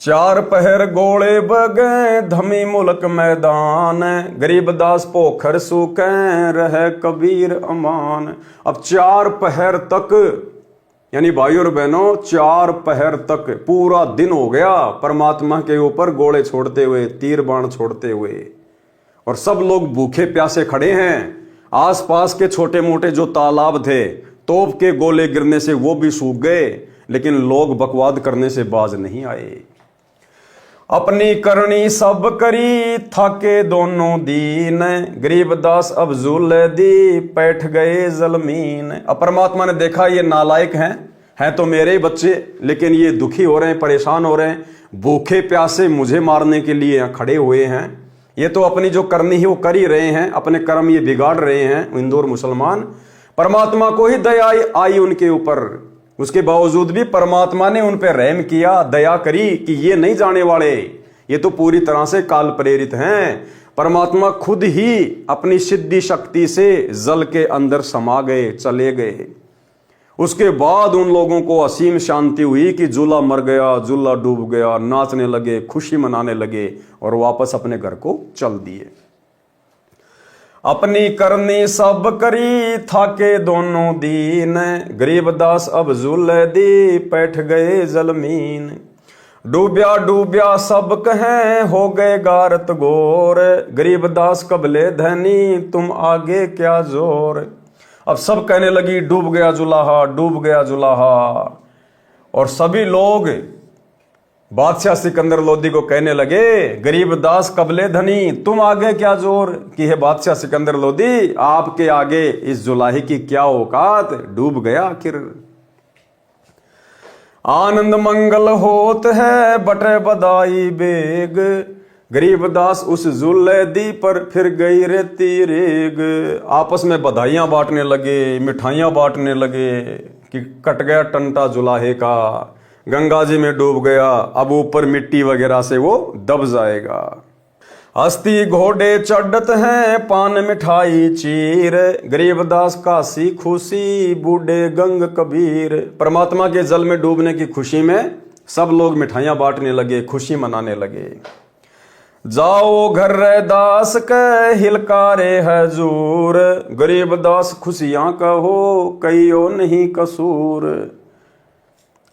चार पहर गोले बगे, धमी मुल्क मैदान, गरीबदास पोखर सूखे, रहे कबीर अमान। अब 4 पहर तक, यानी भाइयों और बहनों 4 पहर तक पूरा दिन हो गया परमात्मा के ऊपर गोले छोड़ते हुए, तीर बाण छोड़ते हुए, और सब लोग भूखे प्यासे खड़े हैं। आसपास के छोटे मोटे जो तालाब थे, तोप के गोले गिरने से वो भी सूख गए, लेकिन लोग बकवाद करने से बाज नहीं आए। अपनी करनी सब करी, थाके दोनों दीन, गरीबदास अब झूले दी, बैठ गए जलमीन। अब परमात्मा ने देखा ये नालायक हैं तो मेरे ही बच्चे, लेकिन ये दुखी हो रहे हैं, परेशान हो रहे हैं, भूखे प्यासे मुझे मारने के लिए यहाँ खड़े हुए हैं। ये तो अपनी जो करनी है वो कर ही रहे हैं, अपने कर्म ये बिगाड़ रहे हैं हिंदू और मुसलमान। परमात्मा को ही दया आई उनके ऊपर, उसके बावजूद भी परमात्मा ने उन पर रहम किया, दया करी कि ये नहीं जाने वाले, ये तो पूरी तरह से काल प्रेरित हैं। परमात्मा खुद ही अपनी सिद्धि शक्ति से जल के अंदर समा गए, चले गए। उसके बाद उन लोगों को असीम शांति हुई कि जूला मर गया, जूला डूब गया, नाचने लगे, खुशी मनाने लगे और वापस अपने घर को चल दिए। अपनी करनी सब करी, थाके दोनों दीन, गरीबदास अब झूले दी, बैठ गए जलमीन। डूब्या डूब्या सब कहें, हो गए गारत गोर, गरीबदास कबले धनी, तुम आगे क्या जोर। अब सब कहने लगी डूब गया जुलाहा, डूब गया जुलाहा, और सभी लोग बादशाह सिकंदर लोदी को कहने लगे गरीबदास कबले धनी, तुम आगे क्या जोर। कि है बादशाह सिकंदर लोदी, आपके आगे इस जुलाही की क्या औकात, डूब गया आखिर। आनंद मंगल होत है, बटे बधाई बेग, गरीबदास उस जुल्ले दी पर फिर गई रेती रेग। आपस में बधाइयां बांटने लगे, मिठाइयां बांटने लगे कि कट गया टंटा जुलाहे का, गंगा जी में डूब गया, अब ऊपर मिट्टी वगैरह से वो दब जाएगा। हस्ती घोड़े चढ़त हैं, पान मिठाई चीर, गरीबदास काशी खुशी, बूढ़े गंग कबीर। परमात्मा के जल में डूबने की खुशी में सब लोग मिठाइयां बांटने लगे, खुशी मनाने लगे। जाओ घर दास के, हिलकारे हजूर, गरीबदास खुशियां कहो, कईयो नहीं कसूर।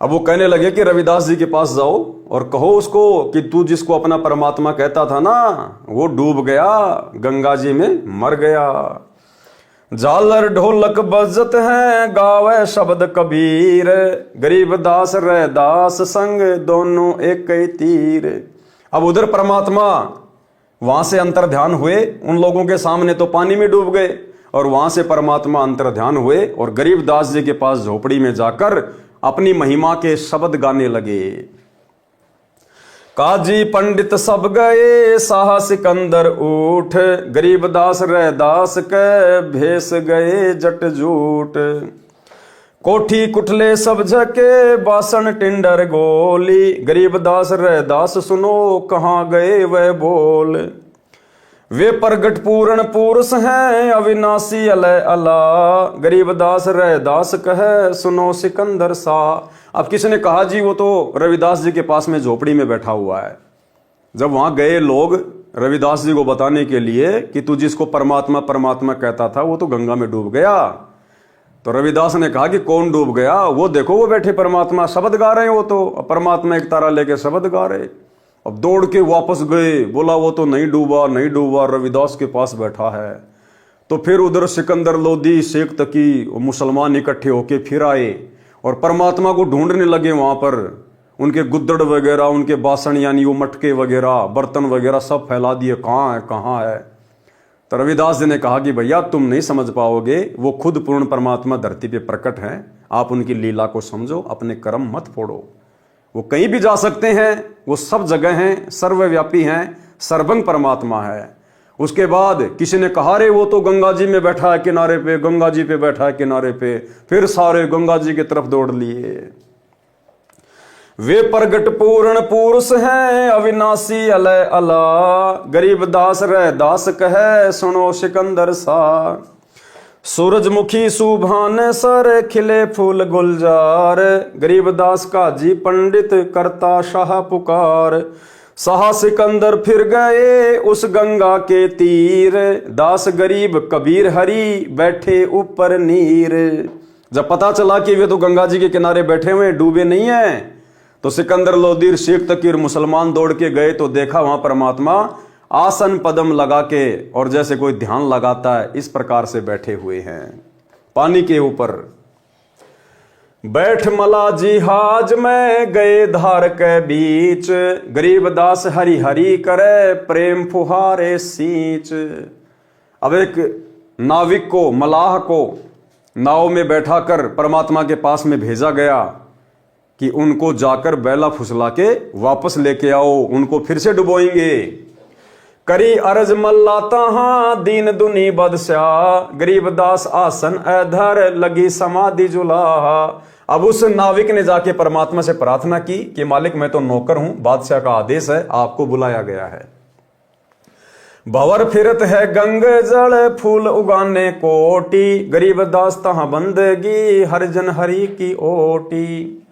अब वो कहने लगे कि रविदास जी के पास जाओ और कहो उसको कि तू जिसको अपना परमात्मा कहता था ना, वो डूब गया, गंगा जी में मर गया। झालर ढोलक बजत है, गावे शब्द कबीर, गरीबदास रैदास संग, दोनों एक ही तीर। अब उधर परमात्मा वहां से अंतर ध्यान हुए, उन लोगों के सामने तो पानी में डूब गए, और वहां से परमात्मा अंतर ध्यान हुए और गरीबदास जी के पास झोपड़ी में जाकर अपनी महिमा के शब्द गाने लगे। काजी पंडित सब गए, शाह सिकंदर उठ, गरीबदास रैदास के भेस गए जट जूट। कोठी कुठले सब झके, बासन टिंडर गोली, गरीबदास रैदास सुनो, कहाँ गए वह बोल। वे प्रगट पूर्ण पुरुष हैं, अविनाशी अलय अला, गरीबदास रैदास कहे, सुनो सिकंदर सा। अब किसने कहा जी वो तो रविदास जी के पास में झोपड़ी में बैठा हुआ है। जब वहां गए लोग रविदास जी को बताने के लिए कि तू जिसको परमात्मा परमात्मा कहता था वो तो गंगा में डूब गया, तो रविदास ने कहा कि कौन डूब गया? वो देखो वो बैठे परमात्मा शब्द गा रहे हैं, वो तो परमात्मा एक तारा लेके शब्द गा रहे। अब दौड़ के वापस गए, बोला वो तो नहीं डूबा नहीं डूबा, रविदास के पास बैठा है। तो फिर उधर सिकंदर लोदी, शेख तकी, मुसलमान इकट्ठे होके फिर आए और परमात्मा को ढूंढने लगे। वहां पर उनके गुद्दड़ वगैरह, उनके बासन यानी वो मटके वगैरह, बर्तन वगैरह सब फैला दिए, कहाँ है कहाँ है। तो रविदास जी ने कहा कि भैया तुम नहीं समझ पाओगे, वो खुद पूर्ण परमात्मा धरती पे प्रकट हैं, आप उनकी लीला को समझो, अपने कर्म मत फोड़ो। वो कहीं भी जा सकते हैं, वो सब जगह हैं, सर्वव्यापी हैं, सर्वंग परमात्मा है। उसके बाद किसी ने कहा रे वो तो गंगा जी में बैठा है किनारे पे, गंगा जी पे बैठा है किनारे पे, फिर सारे गंगा जी की तरफ दौड़ लिए। वे प्रगट पूर्ण पुरुष हैं, अविनाशी अलय अला, गरीब दास रह दास कहे, सुनो सिकंदर सा। सूरजमुखी सुभान सर, खिले फूल गुलजार, गरीब दास का जी पंडित, करता शाह पुकार। शाह सिकंदर फिर गए उस गंगा के तीर, दास गरीब कबीर हरि, बैठे ऊपर नीर। जब पता चला कि वे तो गंगा जी के किनारे बैठे हुए, डूबे नहीं हैं, तो सिकंदर लोदी, शेख तकीर, मुसलमान दौड़ के गए तो देखा वहां परमात्मा आसन पदम लगा के और जैसे कोई ध्यान लगाता है इस प्रकार से बैठे हुए हैं पानी के ऊपर। बैठ मला जिहाज में गए धार के बीच, गरीब दास हरि हरि करे, प्रेम फुहारे सींच। अब एक नाविक को, मलाह को नाव में बैठा कर परमात्मा के पास में भेजा गया कि उनको जाकर बैला फुसला के वापस लेके आओ, उनको फिर से डुबोएंगे। करी अर्ज मल्लाता हाँ, दीन दुनी बदशाह, गरीब दास आसन अधर, लगी समाधि जुलाहा। अब उस नाविक ने जाके परमात्मा से प्रार्थना की कि मालिक मैं तो नौकर हूं, बादशाह का आदेश है, आपको बुलाया गया है। भंवर फिरत है गंग जल, फूल उगाने कोटी, गरीब दास तहां बंदगी, हरिजन हरि की ओटी।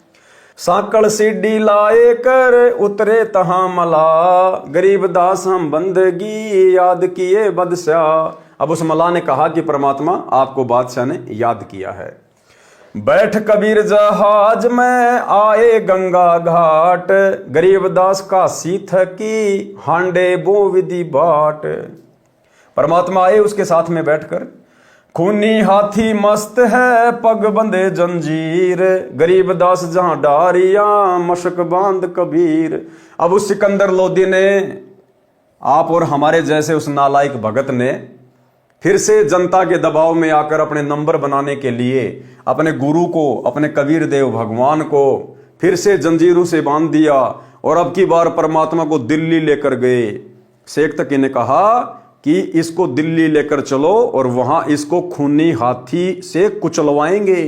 साकड़ सीढ़ी लाए कर, उतरे तहां मला, गरीब दास हम बंदगी, याद किए बदशाह। अब उस मला ने कहा कि परमात्मा आपको बादशाह ने याद किया है। बैठ कबीर जहाज में आए गंगा घाट, गरीब दास का सीथ की, हांडे बो विधि बाट। परमात्मा आए उसके साथ में बैठकर, खूनी हाथी मस्त है, पग बंधे जंजीर, गरीब दास जहां डारिया, मशक बांध कबीर। अब उस सिकंदर लोदी ने, आप और हमारे जैसे उस नालायक भगत ने फिर से जनता के दबाव में आकर अपने नंबर बनाने के लिए अपने गुरु को, अपने कबीर देव भगवान को फिर से जंजीरों से बांध दिया और अब की बार परमात्मा को दिल्ली लेकर गए। शेख तकी ने कहा कि इसको दिल्ली लेकर चलो और वहां इसको खूनी हाथी से कुचलवाएंगे।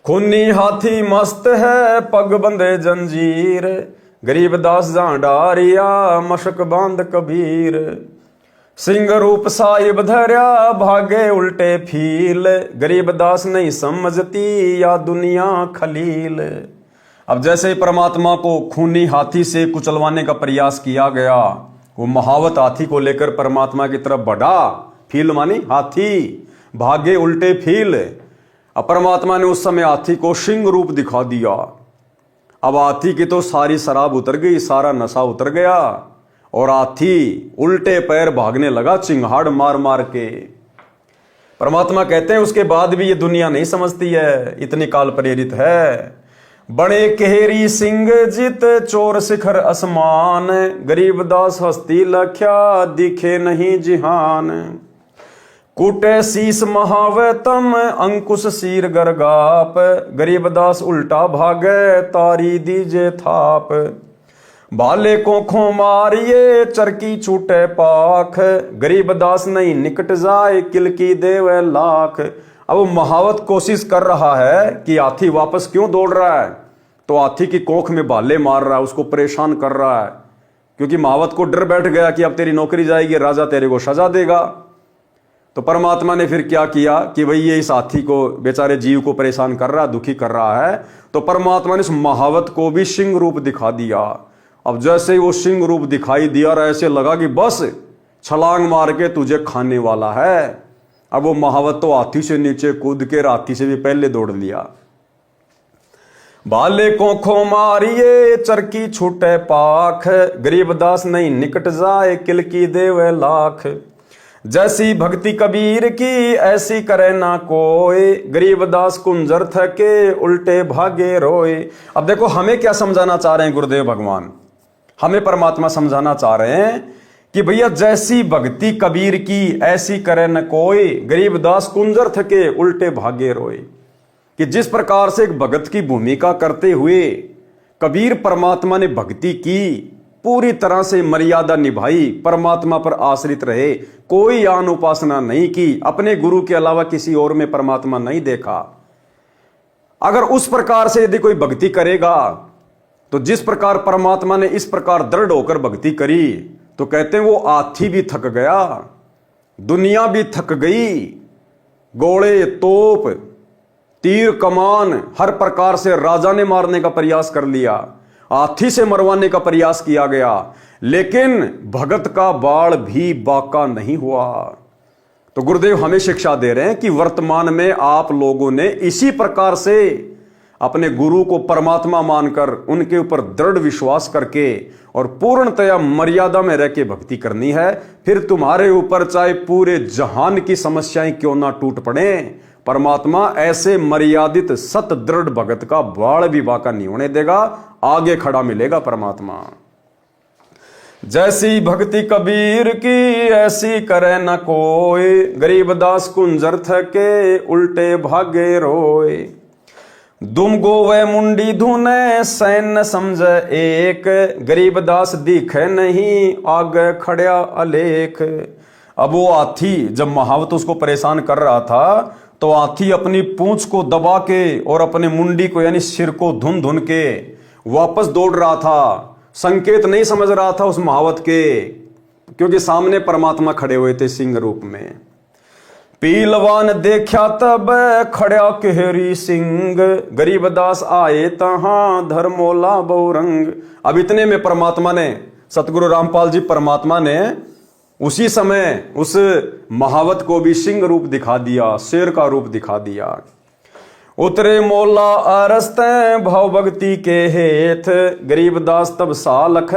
खूनी हाथी मस्त है, पग बंधे जंजीर, गरीब दास जहां डारिया, मशक बांध कबीर। सिंह रूप साहिब धर्या, भागे उल्टे फील, गरीब दास नहीं समझती या दुनिया खलील। अब जैसे ही परमात्मा को खूनी हाथी से कुचलवाने का प्रयास किया गया, वो महावत हाथी को लेकर परमात्मा की तरफ बढ़ा। फील मानी हाथी, भागे उल्टे फील। अब परमात्मा ने उस समय हाथी को सिंह रूप दिखा दिया। अब हाथी की तो सारी शराब उतर गई, सारा नशा उतर गया और हाथी उल्टे पैर भागने लगा, चिंगाड़ मार मार के। परमात्मा कहते हैं उसके बाद भी ये दुनिया नहीं समझती है, इतनी काल प्रेरित है। बड़े केहरी सिंह जित, चोर शिखर असमान, गरीब दास हस्ती लख्या, दिखे नहीं जिहान। कूटे शीस महावतम, अंकुश शीर गरगाप, गरीब दास उल्टा भागे, तारी दीजे थाप। भाले को खो मारिए, चरकी छूटे पाख, गरीब दास नहीं निकट जाए, किलकी देवे लाख। अब वो महावत कोशिश कर रहा है कि हाथी वापस क्यों दौड़ रहा है, तो हाथी की कोख में भाले मार रहा है, उसको परेशान कर रहा है, क्योंकि महावत को डर बैठ गया कि अब तेरी नौकरी जाएगी, राजा तेरे को सजा देगा। तो परमात्मा ने फिर क्या किया कि भाई ये इस हाथी को, बेचारे जीव को परेशान कर रहा है, दुखी कर रहा है, तो परमात्मा ने इस महावत को भी सिंह रूप दिखा दिया। अब जैसे ही वो सिंह रूप दिखाई दिया, ऐसे लगा कि बस छलांग मार के तुझे खाने वाला है। अब वो महावत तो हाथी से नीचे कूद के हाथी से भी पहले दौड़ लिया। भाले को खो मारिए चरकी छूटे पाख, गरीबदास नहीं निकट जाए किल की देव लाख। जैसी भक्ति कबीर की ऐसी करे ना कोई, गरीबदास कुंजर थके उल्टे भागे रोए। अब देखो हमें क्या समझाना चाह रहे हैं गुरुदेव भगवान, हमें परमात्मा समझाना चाह रहे हैं कि भैया जैसी भक्ति कबीर की ऐसी करे न कोई, गरीबदास कुंजर थके उल्टे भागे रोए। कि जिस प्रकार से एक भगत की भूमिका करते हुए कबीर परमात्मा ने भक्ति की, पूरी तरह से मर्यादा निभाई, परमात्मा पर आश्रित रहे, कोई आन उपासना नहीं की, अपने गुरु के अलावा किसी और में परमात्मा नहीं देखा। अगर उस प्रकार से यदि कोई भक्ति करेगा तो जिस प्रकार परमात्मा ने इस प्रकार दृढ़ होकर भक्ति करी, तो कहते हैं वो हाथी भी थक गया, दुनिया भी थक गई, गोले तोप तीर कमान हर प्रकार से राजा ने मारने का प्रयास कर लिया, हाथी से मरवाने का प्रयास किया गया, लेकिन भगत का बाण भी बाका नहीं हुआ। तो गुरुदेव हमें शिक्षा दे रहे हैं कि वर्तमान में आप लोगों ने इसी प्रकार से अपने गुरु को परमात्मा मानकर उनके ऊपर दृढ़ विश्वास करके और पूर्णतया मर्यादा में रह के भक्ति करनी है। फिर तुम्हारे ऊपर चाहे पूरे जहान की समस्याएं क्यों ना टूट पड़े, परमात्मा ऐसे मर्यादित सत दृढ़ भगत का बाण भी बाका नहीं होने देगा, आगे खड़ा मिलेगा परमात्मा। जैसी भक्ति कबीर की ऐसी करे न कोई, गरीबदास कुंजर थके उल्टे भागे रोए। दुम गोवे मुंडी धुने सैन समझ एक, गरीबदास दिखे नहीं आगे खड़या अलेख। अब वो हाथी जब महावत उसको परेशान कर रहा था, तो हाथी अपनी पूंछ को दबा के और अपने मुंडी को यानी सिर को धुन धुन के वापस दौड़ रहा था। संकेत नहीं समझ रहा था उस महावत के, क्योंकि सामने परमात्मा खड़े हुए थे सिंह रूप में। पीलवान देखा तब खड़ा केहरी सिंह, गरीबदास आए तहां धर्मोला बहुरंग। अब इतने में परमात्मा ने, सतगुरु रामपाल जी परमात्मा ने उसी समय उस महावत को भी सिंह रूप दिखा दिया, शेर का रूप दिखा दिया। उतरे मोला अरस्ते भाव भक्ति के हेत, गरीबदास तब सालख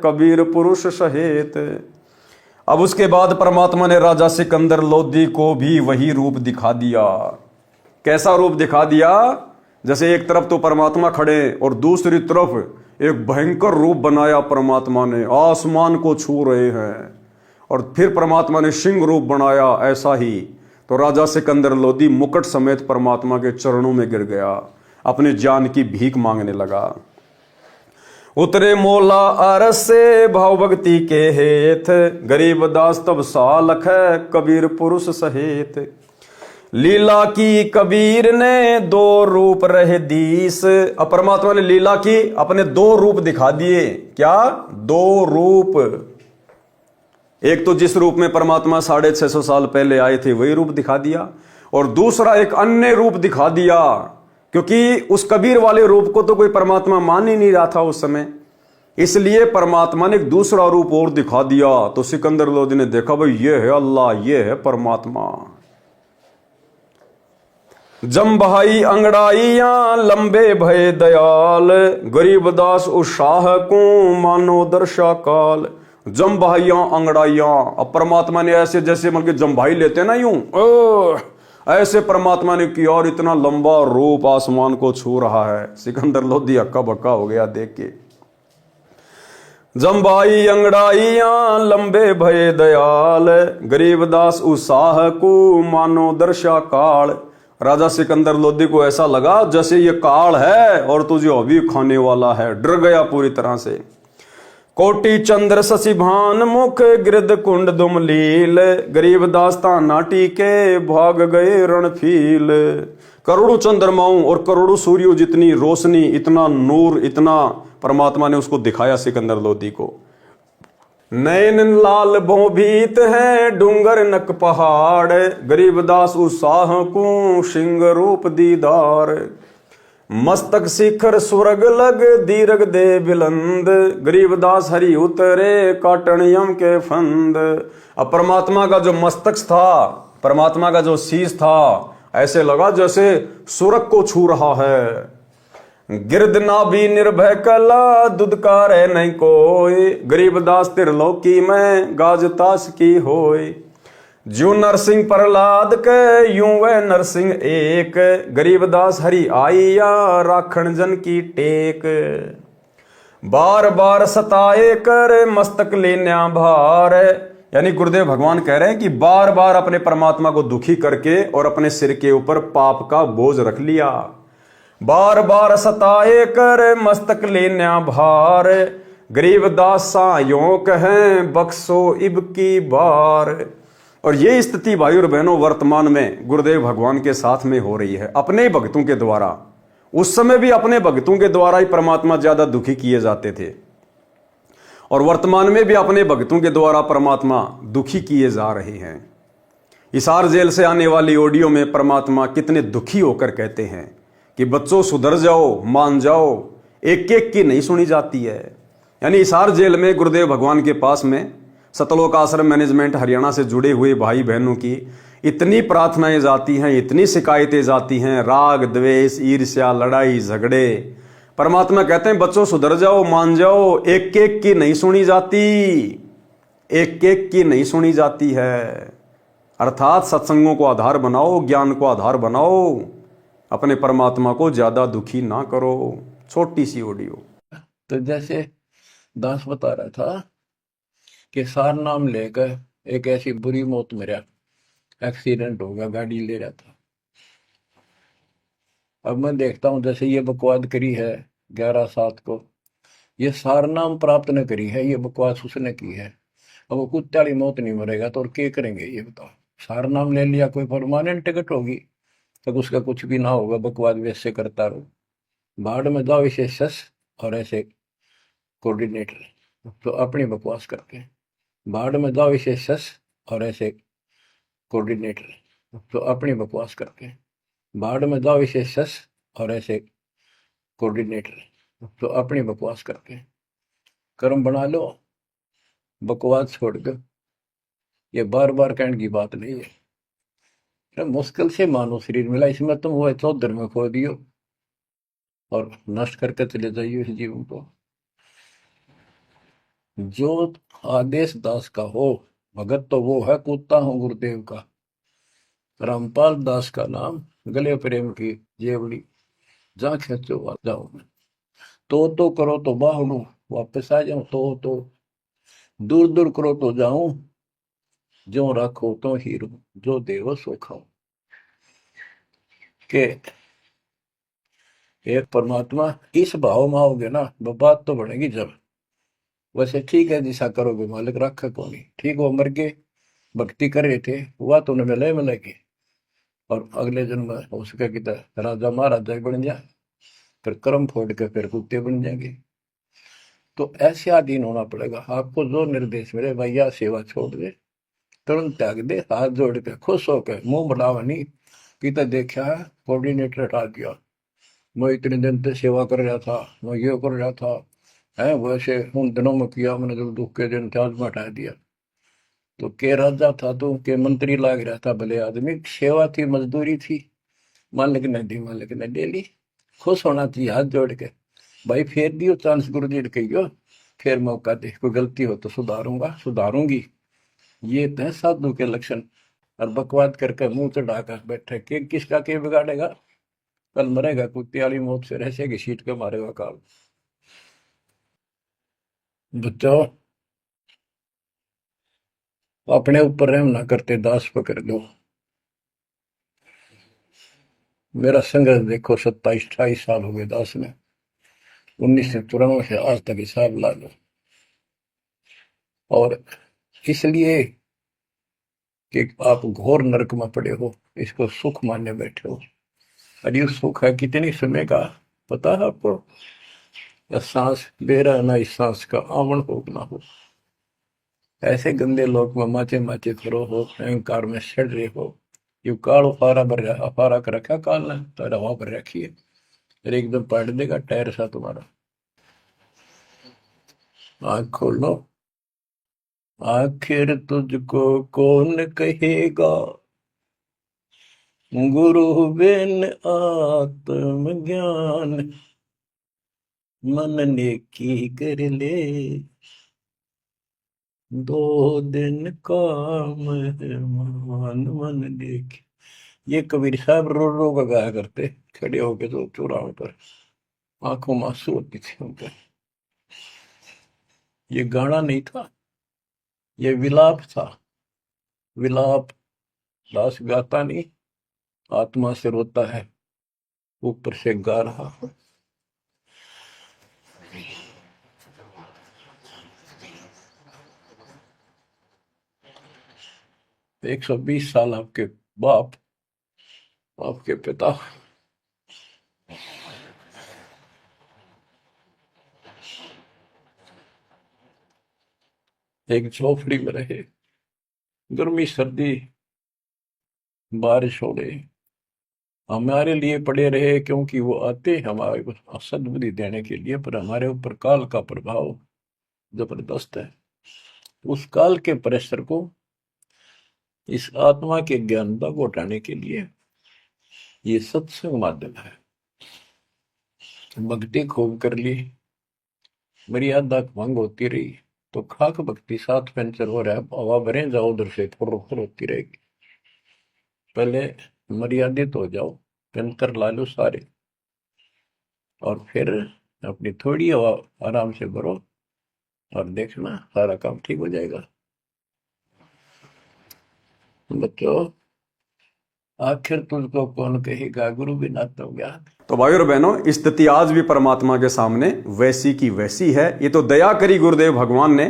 कबीर पुरुष सहेत। अब उसके बाद परमात्मा ने राजा सिकंदर लोधी को भी वही रूप दिखा दिया। कैसा रूप दिखा दिया? जैसे एक तरफ तो परमात्मा खड़े और दूसरी तरफ एक भयंकर रूप बनाया परमात्मा ने, आसमान को छू रहे हैं। और फिर परमात्मा ने सिंह रूप बनाया ऐसा ही। तो राजा सिकंदर लोधी मुकुट समेत परमात्मा के चरणों में गिर गया, अपने जान की भीख मांगने लगा। उतरे मोला अरस से भाव भक्ति के हेत, गरीबदास तब सालख कबीर पुरुष सहेत। लीला की कबीर ने दो रूप रहे दीस। अब परमात्मा ने लीला की, अपने दो रूप दिखा दिए। क्या? दो रूप। एक तो जिस रूप में परमात्मा 650 साल पहले आए थे वही रूप दिखा दिया, और दूसरा एक अन्य रूप दिखा दिया, क्योंकि उस कबीर वाले रूप को तो कोई परमात्मा मान ही नहीं रहा था उस समय। इसलिए परमात्मा ने एक दूसरा रूप और दिखा दिया। तो सिकंदर लोधी ने देखा भाई ये है अल्लाह, ये है परमात्मा। जम भाई अंगड़ाइया लंबे भय दयाल, गरीबदास उत्साह को मानो दर्शा काल। जम भाइया अंगड़ाइया, अब परमात्मा ने ऐसे जैसे मतलब जम भाई लेते ना यूं, ऐसे परमात्मा ने किया और इतना लंबा रूप आसमान को छू रहा है। सिकंदर लोधी हक्का बक्का हो गया देख के। जम भाई अंगड़ाइया लंबे भय दयाल, गरीबदास उत्साह को मानो दर्शा काल। राजा सिकंदर लोधी को ऐसा लगा जैसे ये काल है और तुझे अभी खाने वाला है, डर गया पूरी तरह से। कोटि चंद्र शशि भान मुख गिरद कुंड दुम लील, गरीबदास नाटी के भाग गए रणफील। करोड़ों चंद्रमाओं और करोड़ों सूर्यों जितनी रोशनी, इतना नूर, इतना परमात्मा ने उसको दिखाया सिकंदर लोधी को। नैन लाल भोभीत है डूंगर नक पहाड़, गरीबदास उत्साह को सिंह रूप दीदार। मस्तक शिखर स्वर्ग लग दीर्घ दे बिलंद, गरीबदास हरि उतरे काटण यम के फंद। अब परमात्मा का जो मस्तक था परमात्मा का जो शीश था ऐसे लगा जैसे सुरग को छू रहा है। गिरदना भी निर्भय कला दुदकार नहीं कोई, गरीबदास त्रिलोकी में गाजतास की होय। ज्यो नरसिंह प्रहलाद के यूं वह नरसिंह एक, गरीबदास हरि आईया राखण जन की टेक। बार बार सताए कर मस्तक लेन्या भार, यानी गुरुदेव भगवान कह रहे हैं कि बार बार अपने परमात्मा को दुखी करके और अपने सिर के ऊपर पाप का बोझ रख लिया। बार बार सताए कर मस्तक लेन्या भार, गरीबदास सायों कहें बख्शो इब की बार। और ये स्थिति भाई और बहनों वर्तमान में गुरुदेव भगवान के साथ में हो रही है, अपने भक्तों के द्वारा। उस समय भी अपने भक्तों के द्वारा ही परमात्मा ज्यादा दुखी किए जाते थे, और वर्तमान में भी अपने भक्तों के द्वारा परमात्मा दुखी किए जा रहे हैं। हिसार जेल से आने वाली ऑडियो में परमात्मा कितने दुखी होकर कहते हैं कि बच्चों सुधर जाओ, मान जाओ, एक एक की नहीं सुनी जाती है। यानी हिसार जेल में गुरुदेव भगवान के पास में सतलोक आश्रम मैनेजमेंट हरियाणा से जुड़े हुए भाई बहनों की इतनी प्रार्थनाएं जाती हैं, इतनी शिकायतें जाती हैं, राग द्वेष ईर्ष्या लड़ाई झगड़े। परमात्मा कहते हैं बच्चों सुधर जाओ, मान जाओ, एक एक की नहीं सुनी जाती, एक एक की नहीं सुनी जाती है। अर्थात सत्संगों को आधार बनाओ, ज्ञान को आधार बनाओ, अपने परमात्मा को ज्यादा दुखी ना करो। छोटी सी ऑडियो।
तो जैसे दास बता रहा था कि सार नाम लेकर एक ऐसी बुरी मौत मेरा एक्सीडेंट हो गया, गाड़ी ले रहा था। अब मैं देखता हूँ जैसे ये बकवाद करी है 11/7 को, ये सार नाम प्राप्त न करी है, ये बकवास उसने की है। अब वो कुत्ते वाली मौत नहीं मरेगा तो और क्या करेंगे ये बताओ। सार नाम ले लिया, कोई परमानेंट टिकट होगी तब उसका कुछ भी ना होगा, बकवाद वैसे करता रहो। बाढ़ में जाओ इसे सस और ऐसे कोऑर्डिनेटर तो अपनी बकवास करके, बाढ़ में जाओ इसे सस और ऐसे कोऑर्डिनेटर तो अपनी बकवास करके, बाढ़ में जाओ इसे सस और ऐसे कोऑर्डिनेटर तो अपनी बकवास करके कर्म बना लो, बकवास छोड़ दो। ये बार बार कहने की बात नहीं है। तो मुश्किल से मानो शरीर मिला, इसमें तुम वो चौधर में खो दियो और नष्ट करके चले जाइए इस जीवन को। जो आदेश दास का हो भगत तो वो है, कूदता हूँ गुरुदेव का। रामपाल दास का नाम, गले प्रेम की जेवड़ी, जा खेचो आ जाओ मैं। तो करो तो बाहू, वापस आ जाऊं तो दूर दूर करो तो जाऊं, जो रखो तो हीरो, जो देव सो खाओ। के एक परमात्मा इस भाव में आओगे ना, बात तो बढ़ेगी जब। वैसे ठीक है दिशा करोगे मालिक रखा को नहीं, ठीक वो मर गए, भक्ति कर रहे थे, हुआ तो उन्हें मिलेगी, और अगले जन्म में हो सके कि राजा महाराजा बन जाए, फिर कर्म फोड़ के फिर कुत्ते बन जाएंगे। तो ऐसे अधीन होना पड़ेगा। आपको जो निर्देश मिले भैया सेवा छोड़ दे, तुरंत त्याग दे, हाथ जोड़ के खुश होकर, मुंह बढ़ावा नहीं कि देखा है कोऑर्डिनेटर हटा दिया, मैं इतने दिन से सेवा कर रहा था, मैं ये कर रहा था है, वैसे उन दिनों में किया मैंने, जब दुख के दिन थे आज में हटा दिया। तो के राजा था तो के मंत्री लाग रहा था, भले आदमी, सेवा थी मजदूरी थी, मालिक ने दी, मालिक ने ले ली। खुश होना चाहिए हाथ जोड़ के, भाई फेर दियो चांस, गुरु जी ने कहियो फिर मौका दे, कोई गलती हो तो सुधारूंगा सुधारूंगी। ये तो है साधु के लक्षण। और बकवाद करके मुंह चढ़ाकर बैठे के किसका के बिगाड़ेगा, कल मरेगा कुत्ते वाली मौत से, रहसे की सीट के मारेगा काल। बच्चों अपने ऊपर रहम ना करते, दास पकड़ लो। मेरा संघर्ष देखो, 27-28 साल हो गए दास में, 1994 से आज तक हिसाब ला लो। और इसलिए कि आप घोर नरक में पड़े हो, इसको सुख मानने बैठे हो। और ये सुख है कितनी समय का पता है आपको? या सांस बेरा ना, इस सांस का आवण हो ना हो। ऐसे गंदे लोग में माचे माचे करो हो, अहंकार में सड़ रहे हो। यू काल अफारा कर रखा काल ने, तो हवा पर रखी है, फिर एकदम पाट देगा टायर सा तुम्हारा। आँख खोलो, आखिर तुझको कौन कहेगा, गुरु बिन आत्म ज्ञान, मन ने की कर ले, दो दिन काम है मान, मन ने की। ये कबीर साहब रो रो कर गाया करते, खड़े होके तो चौराहे पर, आंखों में आंसू होती थी उनके। ये गाना नहीं था, ये विलाप था। विलाप दास गाता नहीं, आत्मा से रोता है, ऊपर से गा रहा। 120 साल आपके बाप, आपके पिता एक झोपड़ी में रहे, गर्मी सर्दी बारिश हो रही, हमारे लिए पड़े रहे, क्योंकि वो आते हमारे को सद्बुद्धि देने के लिए, पर हमारे ऊपर काल का प्रभाव जबरदस्त है। उस काल के प्रेशर को इस आत्मा के ज्ञानता को हटाने के लिए ये सत्संग माध्यम है। भक्ति खूब कर ली, मर्यादा भंग होती रही तो खाक भक्ति साथ पंचर हो रहा है, हवा भरे जाओ उधर से फुर होती रहेगी। पहले मर्यादित हो जाओ, पंचर ला लो सारे, और फिर अपनी थोड़ी हवा आराम से भरो और देखना सारा काम ठीक हो जाएगा। बच्चों, आखिर तुझको कौन कहेगा गुरु बिना तो ज्ञान।
तो भाई और बहनों, स्थिति आज भी परमात्मा के सामने वैसी की वैसी है। ये तो दया करी गुरुदेव भगवान ने,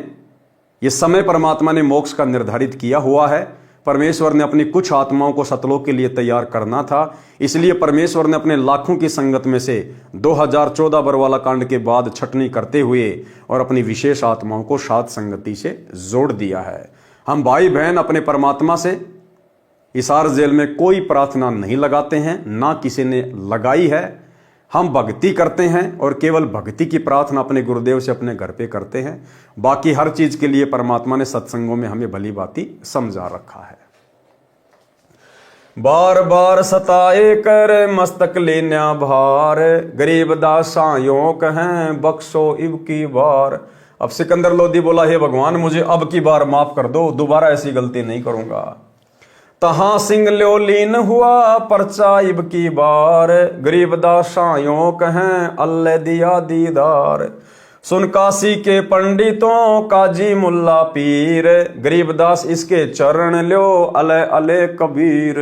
ये समय परमात्मा ने मोक्ष का निर्धारित किया हुआ है। परमेश्वर ने अपनी कुछ आत्माओं को सतलोक के लिए तैयार करना था, इसलिए परमेश्वर ने अपने लाखों की संगत में से 2014 बरवाला कांड के बाद छटनी करते हुए और अपनी विशेष आत्माओं को सात संगति से जोड़ दिया है। हम भाई बहन अपने परमात्मा से हिसार जेल में कोई प्रार्थना नहीं लगाते हैं, ना किसी ने लगाई है। हम भक्ति करते हैं और केवल भक्ति की प्रार्थना अपने गुरुदेव से अपने घर पे करते हैं। बाकी हर चीज के लिए परमात्मा ने सत्संगों में हमें भली भांति समझा रखा है। बार बार सताए कर मस्तक लेना भार, गरीब दासायों कहें बख्शो इब की बार। अब सिकंदर लोधी बोला, हे भगवान मुझे अब की बार माफ कर दो, दोबारा ऐसी गलती नहीं करूंगा। तहां सिंह ल्यो लीन हुआ परचा इब की बार, गरीब दासायों कहें अल्लाह दिया दीदार। सुन काशी के पंडितों काजी मुल्ला पीर, गरीबदास इसके चरण ल्यो अले अले कबीर।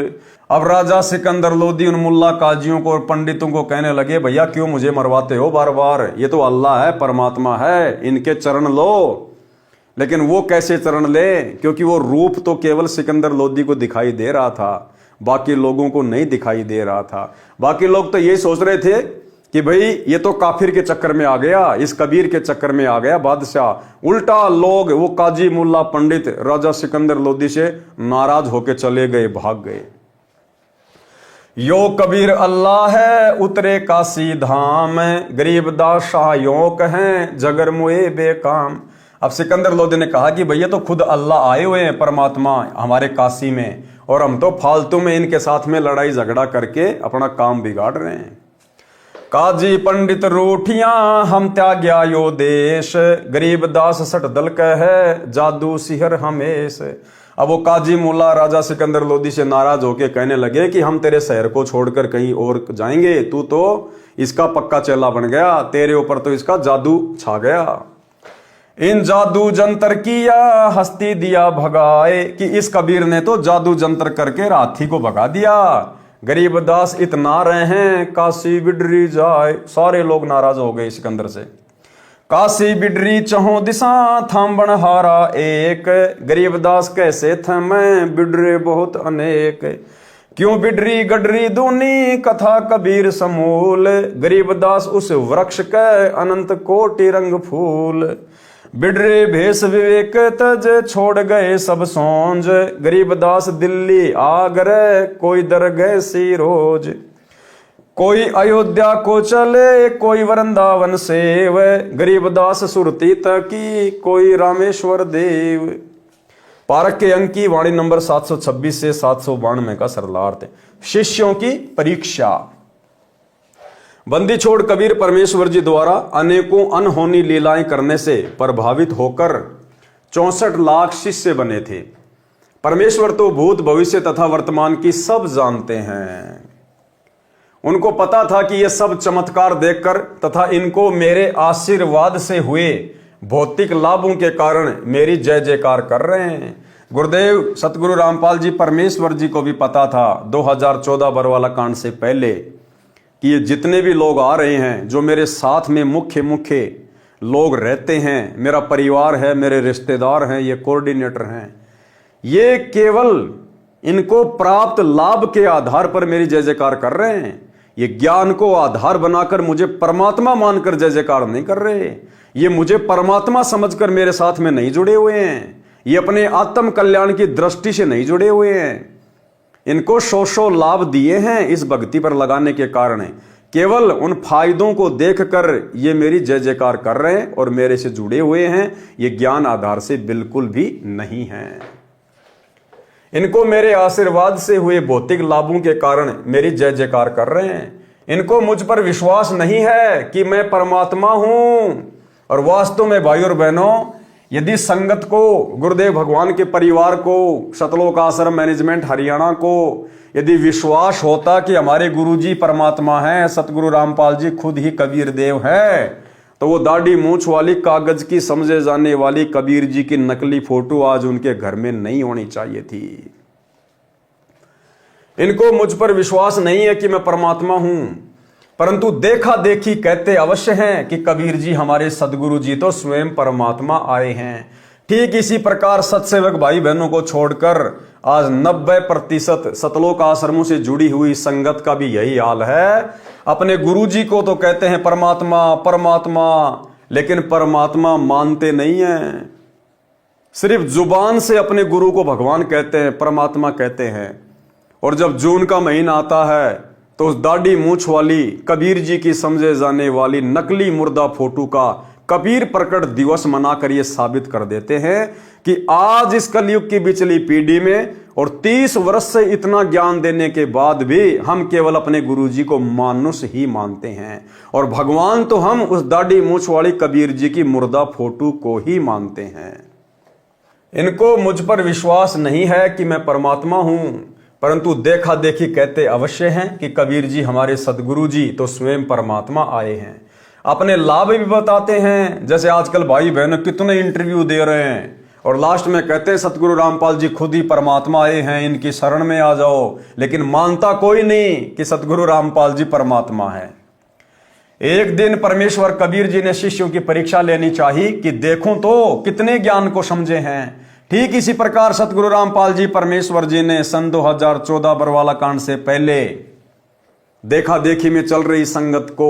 अब राजा सिकंदर लोधी उन मुल्ला काजियों को और पंडितों को कहने लगे, भैया क्यों मुझे मरवाते हो बार बार, ये तो अल्लाह है, परमात्मा है, इनके चरण लो। लेकिन वो कैसे चरण ले, क्योंकि वो रूप तो केवल सिकंदर लोधी को दिखाई दे रहा था, बाकी लोगों को नहीं दिखाई दे रहा था। बाकी लोग तो यही सोच रहे थे कि भाई ये तो काफिर के चक्कर में आ गया, इस कबीर के चक्कर में आ गया बादशाह। उल्टा लोग, वो काजी मुल्ला पंडित राजा सिकंदर लोधी से नाराज होके चले गए, भाग गए। यो कबीर अल्लाह है उतरे काशी धाम, गरीबदास शाहयों कहें जगर मुए बेकाम। अब सिकंदर लोधी ने कहा कि भैया तो खुद अल्लाह आए हुए हैं, परमात्मा हमारे काशी में, और हम तो फालतू में इनके साथ में लड़ाई झगड़ा करके अपना काम बिगाड़ रहे हैं। काजी पंडित रूठियां हम त्याग्या यो देश, गरीबदास सट दल कह जादू सिहर हमेश। अब वो काजी मुल्ला राजा सिकंदर लोधी से नाराज होके कहने लगे कि हम तेरे शहर को छोड़कर कहीं और जाएंगे, तू तो इसका पक्का चेला बन गया, तेरे ऊपर तो इसका जादू छा गया। इन जादू जंतर किया हस्ती दिया भगाए, कि इस कबीर ने तो जादू जंतर करके हाथी को भगा दिया। गरीबदास इतना रहे हैं काशी बिडरी जाए। सारे लोग नाराज हो गए सिकंदर से। काशी बिडरी चहो दिशा थाम्बन हारा एक, गरीबदास कैसे थमे बिडरे बहुत अनेक। क्यों बिडरी गडरी दूनी कथा कबीर समूल, गरीबदास उस वृक्ष के अनंत कोटि रंग फूल। बिडरे भेष विवेक तज छोड़ गए सब सोंज, गरीबदास दिल्ली आगरे कोई दर गए सी रोज। कोई अयोध्या को चले कोई वृंदावन सेव, गरीबदास सुरती तकी कोई रामेश्वर देव। पारक के अंक की वाणी नंबर 726 से 792 का सरलार्थ। शिष्यों की परीक्षा। बंदी छोड़ कबीर परमेश्वर जी द्वारा अनेकों अनहोनी लीलाएं करने से प्रभावित होकर 64 लाख शिष्य बने थे। परमेश्वर तो भूत भविष्य तथा वर्तमान की सब जानते हैं। उनको पता था कि ये सब चमत्कार देखकर तथा इनको मेरे आशीर्वाद से हुए भौतिक लाभों के कारण मेरी जय जयकार कर रहे हैं। गुरुदेव सतगुरु रामपाल जी परमेश्वर जी को भी पता था 2014 बरवाला कांड से पहले कि ये जितने भी लोग आ रहे हैं, जो मेरे साथ में मुख्य लोग रहते हैं, मेरा परिवार है, मेरे रिश्तेदार हैं, ये कोऑर्डिनेटर हैं, ये केवल इनको प्राप्त लाभ के आधार पर मेरी जय जयकार कर रहे हैं। ये ज्ञान को आधार बनाकर मुझे परमात्मा मानकर जय जयकार नहीं कर रहे। ये मुझे परमात्मा समझकर मेरे साथ में नहीं जुड़े हुए हैं। ये अपने आत्म कल्याण की दृष्टि से नहीं जुड़े हुए हैं। इनको सौ लाभ दिए हैं इस भक्ति पर लगाने के कारण। केवल उन फायदों को देखकर ये मेरी जय जयकार कर रहे हैं और मेरे से जुड़े हुए हैं। ये ज्ञान आधार से बिल्कुल भी नहीं है। इनको मेरे आशीर्वाद से हुए भौतिक लाभों के कारण मेरी जय जयकार कर रहे हैं। इनको मुझ पर विश्वास नहीं है कि मैं परमात्मा हूं। और वास्तव में भाई और बहनों, यदि संगत को, गुरुदेव भगवान के परिवार को, सतलोक आश्रम मैनेजमेंट हरियाणा को यदि विश्वास होता कि हमारे गुरुजी परमात्मा हैं, सतगुरु रामपाल जी खुद ही कबीर देव हैं, तो वो दाढ़ी मूंछ वाली कागज की समझे जाने वाली कबीर जी की नकली फोटो आज उनके घर में नहीं होनी चाहिए थी। इनको मुझ पर विश्वास नहीं है कि मैं परमात्मा हूं, परंतु देखा देखी कहते अवश्य हैं कि कबीर जी हमारे सदगुरु जी तो स्वयं परमात्मा आए हैं। ठीक इसी प्रकार सत्सेवक भाई बहनों को छोड़कर आज 90% सतलोक आश्रमों से जुड़ी हुई संगत का भी यही हाल है। अपने गुरु जी को तो कहते हैं परमात्मा परमात्मा, लेकिन परमात्मा मानते नहीं हैं। सिर्फ जुबान से अपने गुरु को भगवान कहते हैं, परमात्मा कहते हैं। और जब जून का महीना आता है तो उस दाढ़ी मूंछ वाली कबीर जी की समझे जाने वाली नकली मुर्दा फोटो का कबीर प्रकट दिवस मनाकर ये साबित कर देते हैं कि आज इस कलयुग की बिचली पीढ़ी में और 30 वर्ष से इतना ज्ञान देने के बाद भी हम केवल अपने गुरुजी को मानुष ही मानते हैं और भगवान तो हम उस दाढ़ी मूंछ वाली कबीर जी की मुर्दा फोटो को ही मानते हैं। इनको मुझ पर विश्वास नहीं है कि मैं परमात्मा हूं, परंतु देखा देखी कहते अवश्य हैं कि कबीर जी हमारे सदगुरु जी तो स्वयं परमात्मा आए हैं। अपने लाभ भी बताते हैं, जैसे आजकल भाई बहन कितने इंटरव्यू दे रहे हैं और लास्ट में कहते हैं सतगुरु रामपाल जी खुद ही परमात्मा आए हैं, इनकी शरण में आ जाओ, लेकिन मानता कोई नहीं कि सतगुरु रामपाल जी परमात्मा है। एक दिन परमेश्वर कबीर जी ने शिष्यों की परीक्षा लेनी चाहिए कि देखूं तो कितने ज्ञान को समझे हैं। ठीक इसी प्रकार सतगुरु रामपाल जी परमेश्वर जी ने सन 2014 बरवाला कांड से पहले देखा देखी में चल रही संगत को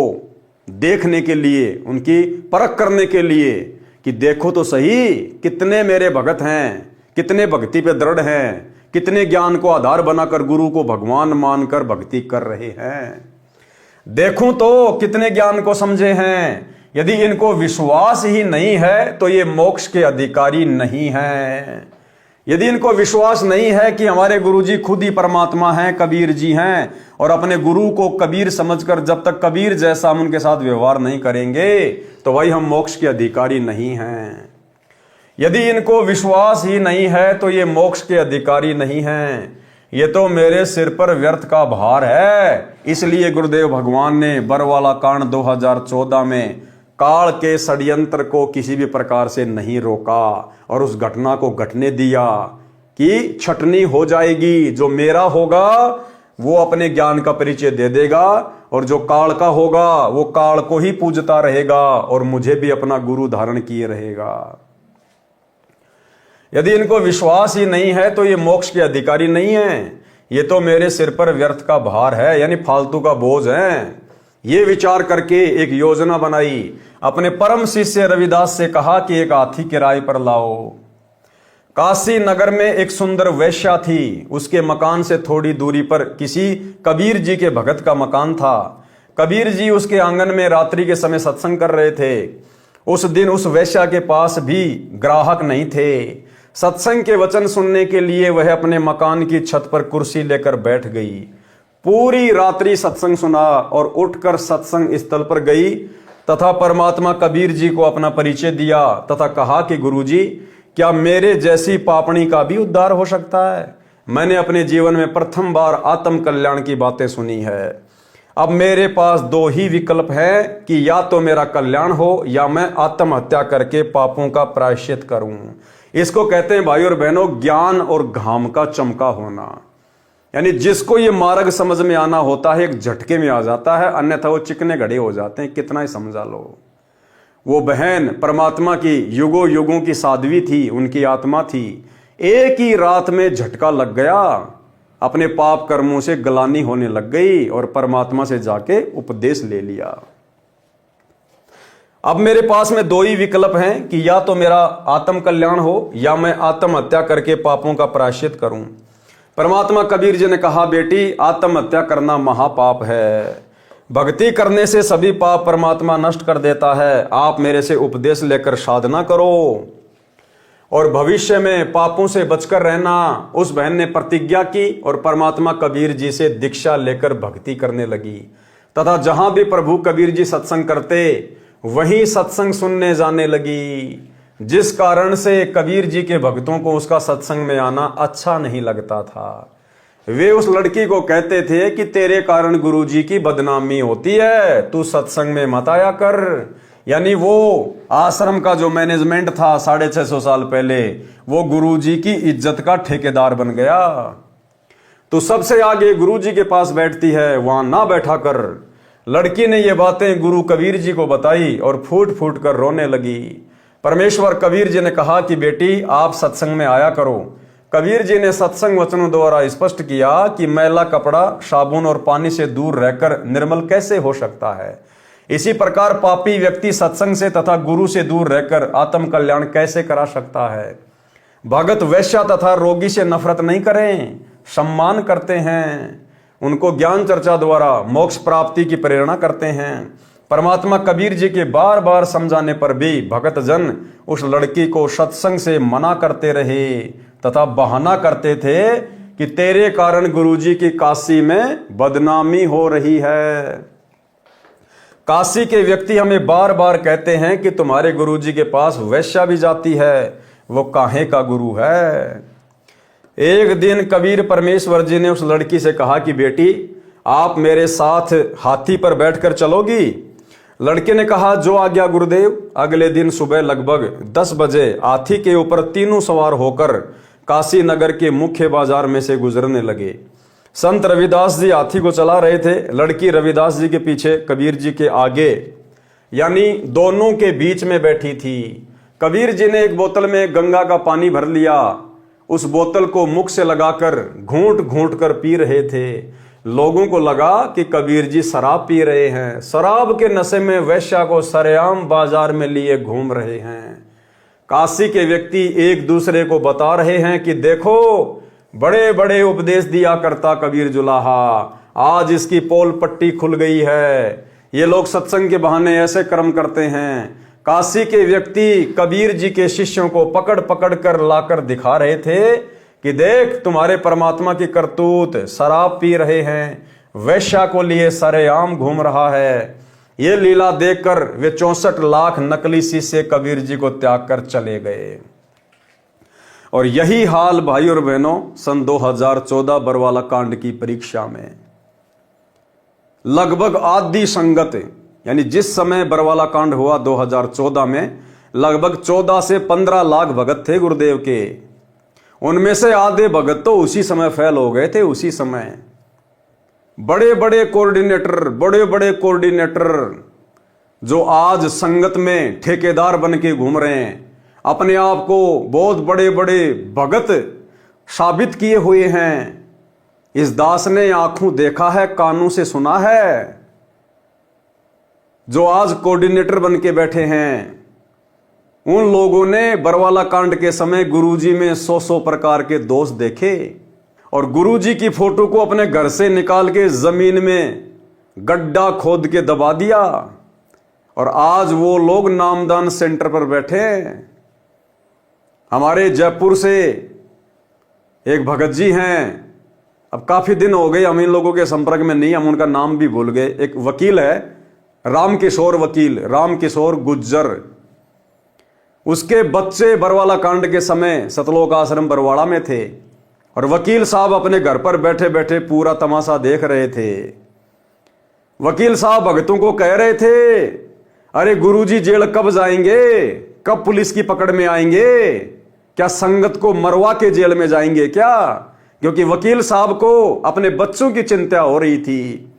देखने के लिए, उनकी परख करने के लिए कि देखो तो सही कितने मेरे भगत हैं, कितने भक्ति पे दृढ़ हैं, कितने ज्ञान को आधार बनाकर गुरु को भगवान मानकर भक्ति कर रहे हैं। देखूं तो कितने ज्ञान को समझे हैं। यदि इनको विश्वास ही नहीं है तो ये मोक्ष के अधिकारी नहीं हैं। यदि इनको विश्वास नहीं है कि हमारे गुरुजी खुद ही परमात्मा हैं, कबीर जी हैं, और अपने गुरु को कबीर समझकर जब तक कबीर जैसा हम उनके साथ व्यवहार नहीं करेंगे तो भाई हम मोक्ष के अधिकारी नहीं हैं। यदि इनको विश्वास ही नहीं है तो ये मोक्ष के अधिकारी नहीं हैं। ये तो मेरे सिर पर व्यर्थ का भार है। इसलिए गुरुदेव भगवान ने बरवाला कांड 2014 में काल के षड्यंत्र को किसी भी प्रकार से नहीं रोका और उस घटना को घटने दिया कि छटनी हो जाएगी। जो मेरा होगा वो अपने ज्ञान का परिचय दे देगा और जो काल का होगा वो काल को ही पूजता रहेगा और मुझे भी अपना गुरु धारण किए रहेगा। यदि इनको विश्वास ही नहीं है तो ये मोक्ष के अधिकारी नहीं है। ये तो मेरे सिर पर व्यर्थ का भार है, यानी फालतू का बोझ है। ये विचार करके एक योजना बनाई। अपने परम शिष्य रविदास से कहा कि एक हाथी किराए पर लाओ। काशी नगर में एक सुंदर वेश्या थी। उसके मकान से थोड़ी दूरी पर किसी कबीर जी के भगत का मकान था। कबीर जी उसके आंगन में रात्रि के समय सत्संग कर रहे थे। उस दिन उस वेश्या के पास भी ग्राहक नहीं थे। सत्संग के वचन सुनने के लिए वह अपने मकान की छत पर कुर्सी लेकर बैठ गई। पूरी रात्रि सत्संग सुना और उठकर सत्संग स्थल पर गई तथा परमात्मा कबीर जी को अपना परिचय दिया तथा कहा कि गुरुजी, क्या मेरे जैसी पापणी का भी उद्धार हो सकता है? मैंने अपने जीवन में प्रथम बार आत्म कल्याण की बातें सुनी है। अब मेरे पास दो ही विकल्प है कि या तो मेरा कल्याण हो या मैं आत्महत्या करके पापों का प्रायश्चित करूं। इसको कहते हैं भाई और बहनों, ज्ञान और घाम का चमका होना। यानी जिसको ये मार्ग समझ में आना होता है एक झटके में आ जाता है, अन्यथा वो चिकने घड़े हो जाते हैं, कितना ही समझा लो। वो बहन परमात्मा की युगों युगों की साध्वी थी, उनकी आत्मा थी। एक ही रात में झटका लग गया, अपने पाप कर्मों से गलानी होने लग गई और परमात्मा से जाके उपदेश ले लिया। अब मेरे पास में दो ही विकल्प हैं कि या तो मेरा आत्म कल्याण हो या मैं आत्महत्या करके पापों का प्रायश्चित करूं। परमात्मा कबीर जी ने कहा, बेटी आत्महत्या करना महापाप है। भक्ति करने से सभी पाप परमात्मा नष्ट कर देता है। आप मेरे से उपदेश लेकर साधना करो और भविष्य में पापों से बचकर रहना। उस बहन ने प्रतिज्ञा की और परमात्मा कबीर जी से दीक्षा लेकर भक्ति करने लगी तथा जहां भी प्रभु कबीर जी सत्संग करते वहीं सत्संग सुनने जाने लगी, जिस कारण से कबीर जी के भक्तों को उसका सत्संग में आना अच्छा नहीं लगता था। वे उस लड़की को कहते थे कि तेरे कारण गुरु जी की बदनामी होती है, तू सत्संग में मत आया कर। यानी वो आश्रम का जो मैनेजमेंट था 650 साल पहले, वो गुरु जी की इज्जत का ठेकेदार बन गया। तो सबसे आगे गुरु जी के पास बैठती है, वहां ना बैठा कर। लड़की ने ये बातें गुरु कबीर जी को बताई और फूट फूट कर रोने लगी। परमेश्वर कबीर जी ने कहा कि बेटी आप सत्संग में आया करो। कबीर जी ने सत्संग वचनों द्वारा स्पष्ट किया कि मैला कपड़ा साबुन और पानी से दूर रहकर निर्मल कैसे हो सकता है। इसी प्रकार पापी व्यक्ति सत्संग से तथा गुरु से दूर रहकर आत्म कल्याण कैसे करा सकता है। भगत वैश्या तथा रोगी से नफरत नहीं करें, सम्मान करते हैं, उनको ज्ञान चर्चा द्वारा मोक्ष प्राप्ति की प्रेरणा करते हैं। परमात्मा कबीर जी के बार बार समझाने पर भी भगत जन उस लड़की को सत्संग से मना करते रहे तथा बहाना करते थे कि तेरे कारण गुरुजी की काशी में बदनामी हो रही है। काशी के व्यक्ति हमें बार बार कहते हैं कि तुम्हारे गुरुजी के पास वैश्या भी जाती है, वो काहे का गुरु है। एक दिन कबीर परमेश्वर जी ने उस लड़की से कहा कि बेटी आप मेरे साथ हाथी पर बैठकर चलोगी। लड़के ने कहा जो आज्ञा गुरुदेव। अगले दिन सुबह लगभग 10 बजे हाथी के ऊपर तीनों सवार होकर काशी नगर के मुख्य बाजार में से गुजरने लगे। संत रविदास जी हाथी को चला रहे थे, लड़की रविदास जी के पीछे कबीर जी के आगे, यानी दोनों के बीच में बैठी थी। कबीर जी ने एक बोतल में गंगा का पानी भर लिया, उस बोतल को मुख से लगाकर घूंट घूंट कर पी रहे थे। लोगों को लगा कि कबीर जी शराब पी रहे हैं। शराब के नशे में वैश्या को सरेआम बाजार में लिए घूम रहे हैं। काशी के व्यक्ति एक दूसरे को बता रहे हैं कि देखो बड़े बड़े उपदेश दिया करता कबीर जुलाहा, आज इसकी पोल पट्टी खुल गई है। ये लोग सत्संग के बहाने ऐसे कर्म करते हैं। काशी के व्यक्ति कबीर जी के शिष्यों को पकड़ पकड़ कर लाकर दिखा रहे थे कि देख तुम्हारे परमात्मा की करतूत, शराब पी रहे हैं, वैश्या को लिए सरेआम घूम रहा है। ये लीला देखकर वे 64 लाख नकली शिष्य कबीर जी को त्याग कर चले गए। और यही हाल भाई और बहनों सन 2014 बरवाला कांड की परीक्षा में लगभग आदि संगत, यानी जिस समय बरवाला कांड हुआ 2014 में, लगभग 14 से 15 लाख भगत थे गुरुदेव के। उनमें से आधे भगत तो उसी समय फेल हो गए थे। उसी समय बड़े बड़े कोऑर्डिनेटर जो आज संगत में ठेकेदार बन के घूम रहे हैं, अपने आप को बहुत बड़े बड़े भगत साबित किए हुए हैं। इस दास ने आंखों देखा है, कानों से सुना है, जो आज कोऑर्डिनेटर बन के बैठे हैं। उन लोगों ने बरवाला कांड के समय गुरुजी में 100 प्रकार के दोष देखे और गुरुजी की फोटो को अपने घर से निकाल के जमीन में गड्ढा खोद के दबा दिया। और आज वो लोग नामदान सेंटर पर बैठे। हमारे जयपुर से एक भगत जी हैं, अब काफी दिन हो गए हम इन लोगों के संपर्क में नहीं, हम उनका नाम भी भूल गए। एक वकील है, रामकिशोर वकील, रामकिशोर गुज्जर। उसके बच्चे बरवाला कांड के समय सतलोक आश्रम बरवाड़ा में थे और वकील साहब अपने घर पर बैठे बैठे पूरा तमाशा देख रहे थे। वकील साहब भगतों को कह रहे थे, अरे गुरुजी जेल कब जाएंगे, कब पुलिस की पकड़ में आएंगे, क्या संगत को मरवा के जेल में जाएंगे क्या? क्योंकि वकील साहब को अपने बच्चों की चिंता हो रही थी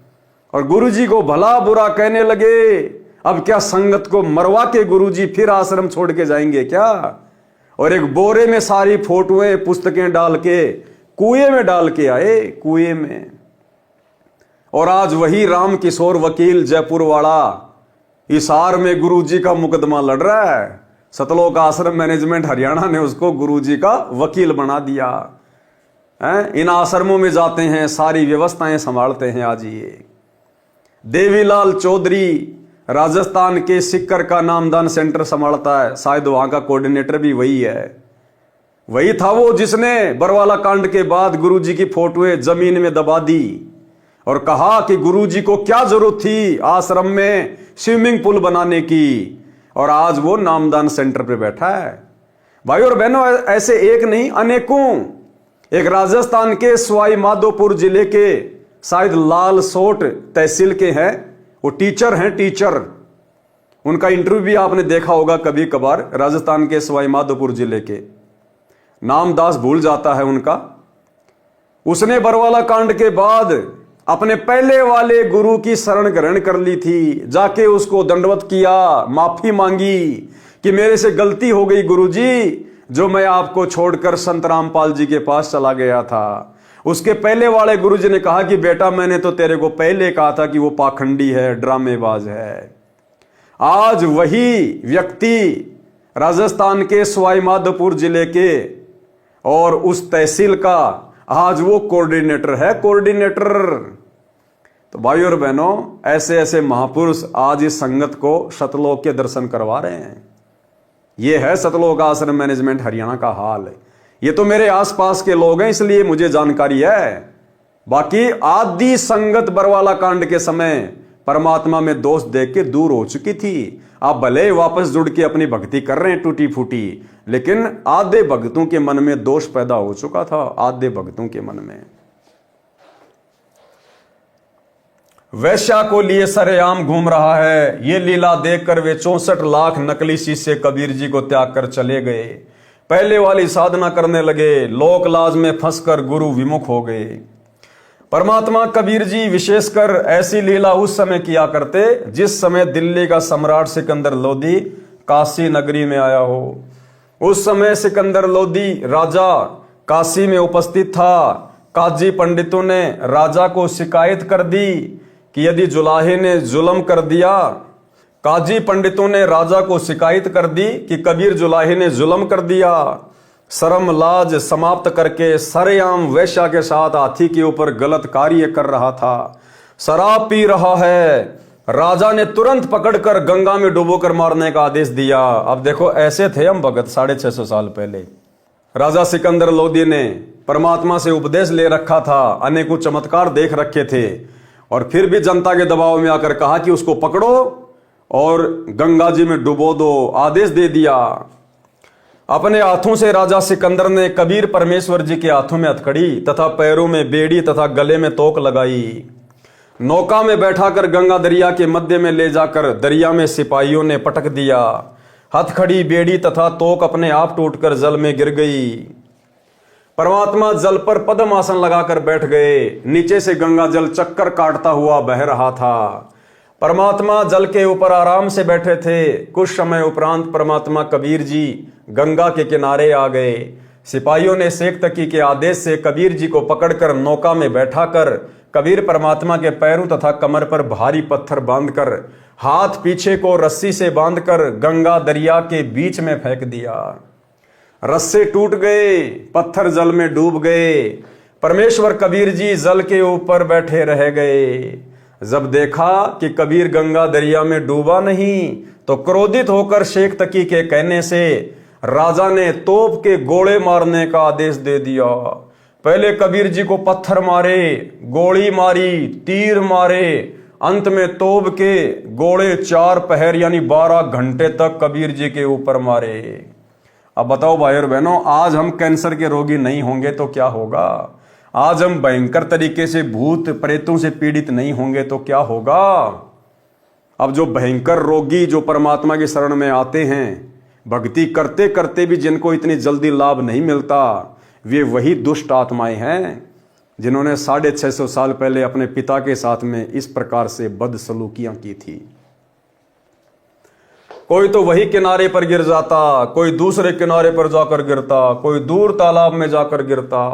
और गुरुजी को भला बुरा कहने लगे, अब क्या संगत को मरवा के गुरुजी फिर आश्रम छोड़ के जाएंगे क्या? और एक बोरे में सारी फोटोएं पुस्तकें डाल के कुएं में डाल के आए, कुएं में। और आज वही रामकिशोर वकील जयपुर वाला हिसार में गुरुजी का मुकदमा लड़ रहा है। सतलोक आश्रम मैनेजमेंट हरियाणा ने उसको गुरुजी का वकील बना दिया है। इन आश्रमों में जाते हैं, सारी व्यवस्थाएं संभालते हैं। आज ये देवीलाल चौधरी राजस्थान के सिक्कर का नामदान सेंटर संभालता है, शायद वहां का कोऑर्डिनेटर भी वही है। वही था वो जिसने बरवाला कांड के बाद गुरुजी की फोटोएं जमीन में दबा दी और कहा कि गुरुजी को क्या जरूरत थी आश्रम में स्विमिंग पूल बनाने की, और आज वो नामदान सेंटर पे बैठा है। भाई और बहनों, ऐसे एक नहीं अनेकों। एक राजस्थान के सवाई माधोपुर जिले के शायद लालसोट तहसील के हैं, वो टीचर हैं, टीचर। उनका इंटरव्यू भी आपने देखा होगा कभी कभार, राजस्थान के सवाई माधोपुर जिले के, नाम दास भूल जाता है उनका। उसने बरवाला कांड के बाद अपने पहले वाले गुरु की शरण ग्रहण कर ली थी, जाके उसको दंडवत किया, माफी मांगी कि मेरे से गलती हो गई गुरुजी, जो मैं आपको छोड़कर संत रामपाल जी के पास चला गया था। उसके पहले वाले गुरुजी ने कहा कि बेटा मैंने तो तेरे को पहले कहा था कि वो पाखंडी है, ड्रामेबाज है। आज वही व्यक्ति राजस्थान के सवाई माधोपुर जिले के और उस तहसील का आज वो कोऑर्डिनेटर है, कोऑर्डिनेटर। तो भाई और बहनों, ऐसे ऐसे महापुरुष आज इस संगत को सतलोक के दर्शन करवा रहे हैं। ये है सतलोक आश्रम मैनेजमेंट हरियाणा का हाल। ये तो मेरे आसपास के लोग हैं इसलिए मुझे जानकारी है। बाकी आदि संगत बरवाला कांड के समय परमात्मा में दोष देख के दूर हो चुकी थी। आप भले वापस जुड़ के अपनी भक्ति कर रहे हैं टूटी फूटी, लेकिन आधे भक्तों के मन में दोष पैदा हो चुका था, आधे भक्तों के मन में। वैश्या को लिए सरेआम घूम रहा है, ये लीला देखकर वे 64 लाख नकली शिष्य कबीर जी को त्याग कर चले गए। पहले वाली साधना करने लगे, लोक लाज में फंसकर गुरु विमुख हो गए। परमात्मा कबीर जी विशेषकर ऐसी लीला उस समय किया करते जिस समय दिल्ली का सम्राट सिकंदर लोदी काशी नगरी में आया हो। उस समय सिकंदर लोदी राजा काशी में उपस्थित था। काजी पंडितों ने राजा को शिकायत कर दी कि यदि जुलाहे ने जुल्म कर दिया, काजी पंडितों ने राजा को शिकायत कर दी कि कबीर जुलाहे ने जुल्म कर दिया। शर्म लाज समाप्त करके सरेआम वैश्या के साथ हाथी के ऊपर गलत कार्य कर रहा था, शराब पी रहा है। राजा ने तुरंत पकड़कर गंगा में डुबोकर मारने का आदेश दिया। अब देखो, ऐसे थे हम भगत 650 साल पहले। राजा सिकंदर लोदी ने परमात्मा से उपदेश ले रखा था, अनेकों चमत्कार देख रखे थे, और फिर भी जनता के दबाव में आकर कहा कि उसको पकड़ो और गंगा जी में डुबो दो, आदेश दे दिया। अपने हाथों से राजा सिकंदर ने कबीर परमेश्वर जी के हाथों में हथकड़ी तथा पैरों में बेड़ी तथा गले में तोक लगाई। नौका में बैठाकर गंगा दरिया के मध्य में ले जाकर दरिया में सिपाहियों ने पटक दिया। हथकड़ी, बेड़ी तथा तोक अपने आप टूटकर जल में गिर गई। परमात्मा जल पर पद्म आसन लगाकर बैठ गए। नीचे से गंगा जल चक्कर काटता हुआ बह रहा था। परमात्मा जल के ऊपर आराम से बैठे थे। कुछ समय उपरांत परमात्मा कबीर जी गंगा के किनारे आ गए। सिपाहियों ने शेख तकी के आदेश से कबीर जी को पकड़कर नौका में बैठाकर कबीर परमात्मा के पैरों तथा कमर पर भारी पत्थर बांधकर हाथ पीछे को रस्सी से बांधकर गंगा दरिया के बीच में फेंक दिया। रस्से टूट गए, पत्थर जल में डूब गए। परमेश्वर कबीर जी जल के ऊपर बैठे रह गए। जब देखा कि कबीर गंगा दरिया में डूबा नहीं, तो क्रोधित होकर शेख तकी के कहने से राजा ने तोप के गोले मारने का आदेश दे दिया। पहले कबीर जी को पत्थर मारे, गोली मारी, तीर मारे, अंत में तोप के गोले 4 पहर यानी 12 घंटे तक कबीर जी के ऊपर मारे। अब बताओ भाई और बहनों, आज हम कैंसर के रोगी नहीं होंगे तो क्या होगा? आज हम भयंकर तरीके से भूत प्रेतों से पीड़ित नहीं होंगे तो क्या होगा? अब जो भयंकर रोगी जो परमात्मा की शरण में आते हैं, भक्ति करते करते भी जिनको इतनी जल्दी लाभ नहीं मिलता, वे वही दुष्ट आत्माएं हैं जिन्होंने 650 साल पहले अपने पिता के साथ में इस प्रकार से बदसलूकियां की थी। कोई तो वही किनारे पर गिर जाता, कोई दूसरे किनारे पर जाकर गिरता, कोई दूर तालाब में जाकर गिरता।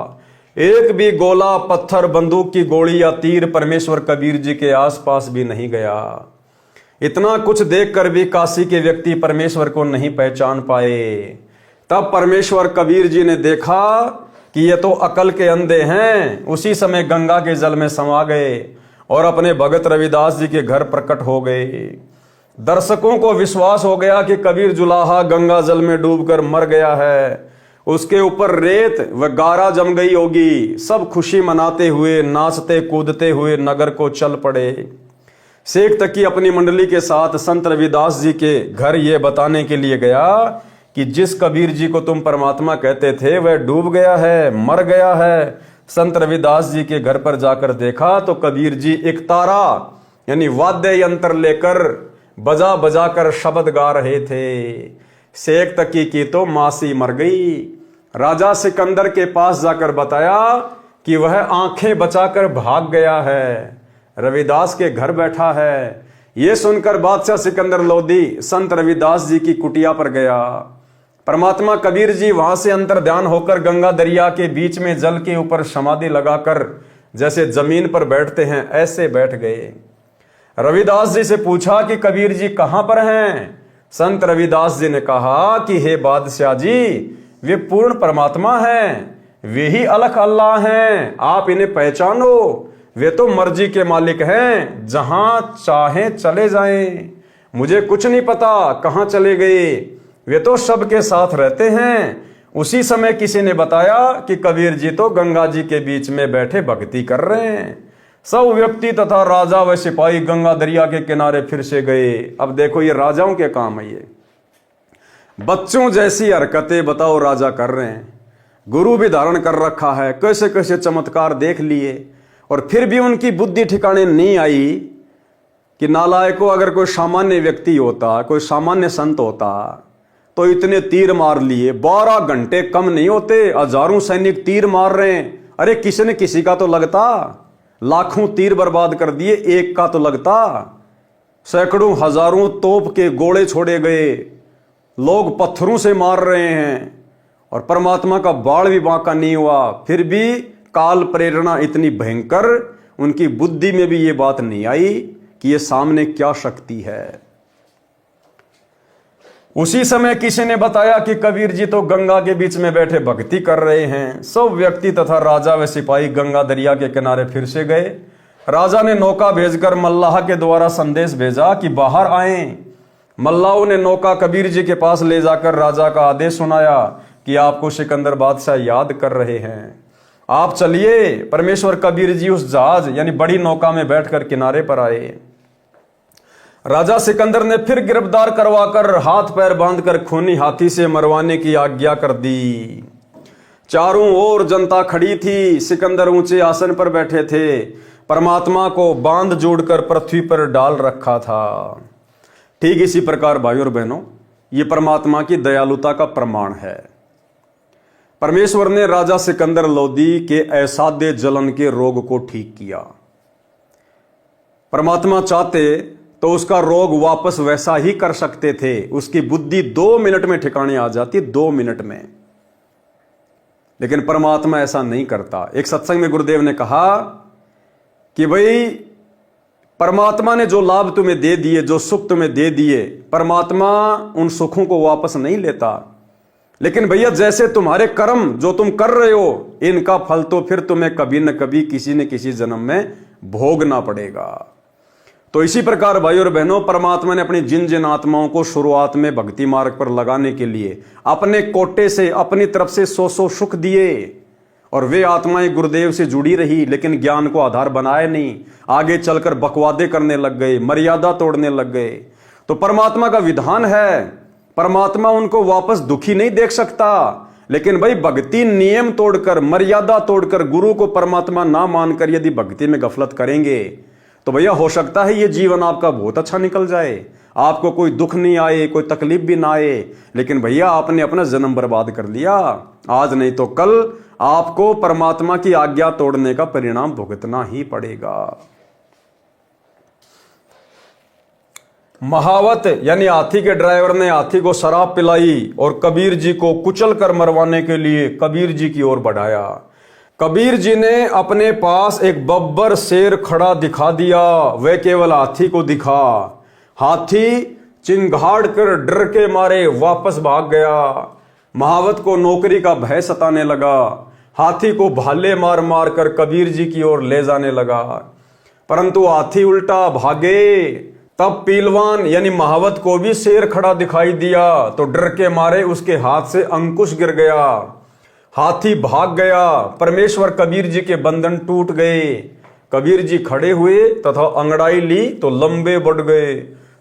एक भी गोला, पत्थर, बंदूक की गोली या तीर परमेश्वर कबीर जी के आसपास भी नहीं गया। इतना कुछ देखकर भी काशी के व्यक्ति परमेश्वर को नहीं पहचान पाए। तब परमेश्वर कबीर जी ने देखा कि ये तो अकल के अंधे हैं। उसी समय गंगा के जल में समा गए और अपने भगत रविदास जी के घर प्रकट हो गए। दर्शकों को विश्वास हो गया कि कबीर जुलाहा गंगा जल में डूबकर मर गया है, उसके ऊपर रेत व गारा जम गई होगी। सब खुशी मनाते हुए, नाचते कूदते हुए नगर को चल पड़े। शेख तकी अपनी मंडली के साथ संत रविदास जी के घर ये बताने के लिए गया कि जिस कबीर जी को तुम परमात्मा कहते थे वह डूब गया है, मर गया है। संत रविदास जी के घर पर जाकर देखा तो कबीर जी एक तारा यानी वाद्य यंत्र लेकर बजा बजा कर शब्द गा रहे थे। शेख तकी की तो मासी मर गई। राजा सिकंदर के पास जाकर बताया कि वह आंखें बचाकर भाग गया है, रविदास के घर बैठा है। यह सुनकर बादशाह सिकंदर लोदी संत रविदास जी की कुटिया पर गया। परमात्मा कबीर जी वहां से अंतर ध्यान होकर गंगा दरिया के बीच में जल के ऊपर समाधि लगाकर जैसे जमीन पर बैठते हैं ऐसे बैठ गए। रविदास जी से पूछा कि कबीर जी कहां पर हैं? संत रविदास जी ने कहा कि हे बादशाह जी, वे पूर्ण परमात्मा हैं, वे ही अलख अल्लाह हैं, आप इन्हें पहचानो। वे तो मर्जी के मालिक हैं, जहां चाहें चले जाएं। मुझे कुछ नहीं पता कहां चले गए, वे तो सबके साथ रहते हैं। उसी समय किसी ने बताया कि कबीर जी तो गंगा जी के बीच में बैठे भक्ति कर रहे हैं। सब व्यक्ति तथा राजा व सिपाही गंगा दरिया के किनारे फिर से गए। अब देखो ये राजाओं के काम है, ये बच्चों जैसी हरकतें बताओ राजा कर रहे हैं। गुरु भी धारण कर रखा है, कैसे कैसे चमत्कार देख लिए और फिर भी उनकी बुद्धि ठिकाने नहीं आई कि नालायकों, अगर कोई सामान्य व्यक्ति होता, कोई सामान्य संत होता तो इतने तीर मार लिए। 12 घंटे कम नहीं होते, हजारों सैनिक तीर मार रहे हैं। अरे किसी ने किसी का तो लगता, लाखों तीर बर्बाद कर दिए, एक का तो लगता। सैकड़ों हजारों तोप के गोले छोड़े गए, लोग पत्थरों से मार रहे हैं और परमात्मा का बाढ़ भी बांका नहीं हुआ। फिर भी काल प्रेरणा इतनी भयंकर, उनकी बुद्धि में भी ये बात नहीं आई कि ये सामने क्या शक्ति है। उसी समय किसी ने बताया कि कबीर जी तो गंगा के बीच में बैठे भक्ति कर रहे हैं। सब व्यक्ति तथा राजा व सिपाही गंगा दरिया के किनारे फिर से गए। राजा ने नौका भेजकर मल्लाह के द्वारा संदेश भेजा कि बाहर आएं। मल्लाहों ने नौका कबीर जी के पास ले जाकर राजा का आदेश सुनाया कि आपको सिकंदर बादशाह याद कर रहे हैं, आप चलिए। परमेश्वर कबीर जी उस जहाज यानी बड़ी नौका में बैठकर किनारे पर आए। राजा सिकंदर ने फिर गिरफ्तार करवाकर हाथ पैर बांधकर खूनी हाथी से मरवाने की आज्ञा कर दी। चारों ओर जनता खड़ी थी, सिकंदर ऊंचे आसन पर बैठे थे, परमात्मा को बांध जोड़कर पृथ्वी पर डाल रखा था। ठीक इसी प्रकार भाइयों और बहनों, ये परमात्मा की दयालुता का प्रमाण है। परमेश्वर ने राजा सिकंदर लोदी के असाध्य जलन के रोग को ठीक किया। परमात्मा चाहते तो उसका रोग वापस वैसा ही कर सकते थे। उसकी बुद्धि 2 मिनट में ठिकाने आ जाती, 2 मिनट में। लेकिन परमात्मा ऐसा नहीं करता। एक सत्संग में गुरुदेव ने कहा कि भाई परमात्मा ने जो लाभ तुम्हें दे दिए, जो सुख तुम्हें दे दिए, परमात्मा उन सुखों को वापस नहीं लेता। लेकिन भैया जैसे तुम्हारे कर्म जो तुम कर रहे हो, इनका फल तो फिर तुम्हें कभी न कभी किसी न किसी जन्म में भोगना पड़ेगा। तो इसी प्रकार भाई और बहनों, परमात्मा ने अपनी जिन जिन आत्माओं को शुरुआत में भक्ति मार्ग पर लगाने के लिए अपने कोटे से, अपनी तरफ से सौ सुख दिए, और वे आत्माएं गुरुदेव से जुड़ी रही, लेकिन ज्ञान को आधार बनाए नहीं, आगे चलकर बकवादे करने लग गए, मर्यादा तोड़ने लग गए। तो परमात्मा का विधान है, परमात्मा उनको वापस दुखी नहीं देख सकता, लेकिन भाई भक्ति नियम तोड़कर, मर्यादा तोड़कर, गुरु को परमात्मा ना मानकर यदि भक्ति में गफलत करेंगे तो भैया हो सकता है ये जीवन आपका बहुत अच्छा निकल जाए, आपको कोई दुख नहीं आए, कोई तकलीफ भी ना आए, लेकिन भैया आपने अपना जन्म बर्बाद कर लिया। आज नहीं तो कल आपको परमात्मा की आज्ञा तोड़ने का परिणाम भुगतना ही पड़ेगा। महावत यानी हाथी के ड्राइवर ने हाथी को शराब पिलाई और कबीर जी को कुचल कर मरवाने के लिए कबीर जी की ओर बढ़ाया। कबीर जी ने अपने पास एक बब्बर शेर खड़ा दिखा दिया, वह केवल हाथी को दिखा। हाथी चिंगाड़ कर डर के मारे वापस भाग गया। महावत को नौकरी का भय सताने लगा। हाथी को भाले मार मार कर कबीर जी की ओर ले जाने लगा, परंतु हाथी उल्टा भागे। तब पीलवान यानी महावत को भी शेर खड़ा दिखाई दिया, तो डर के मारे उसके हाथ से अंकुश गिर गया। हाथी भाग गया। परमेश्वर कबीर जी के बंधन टूट गए। कबीर जी खड़े हुए तथा अंगड़ाई ली तो लंबे बढ़ गए।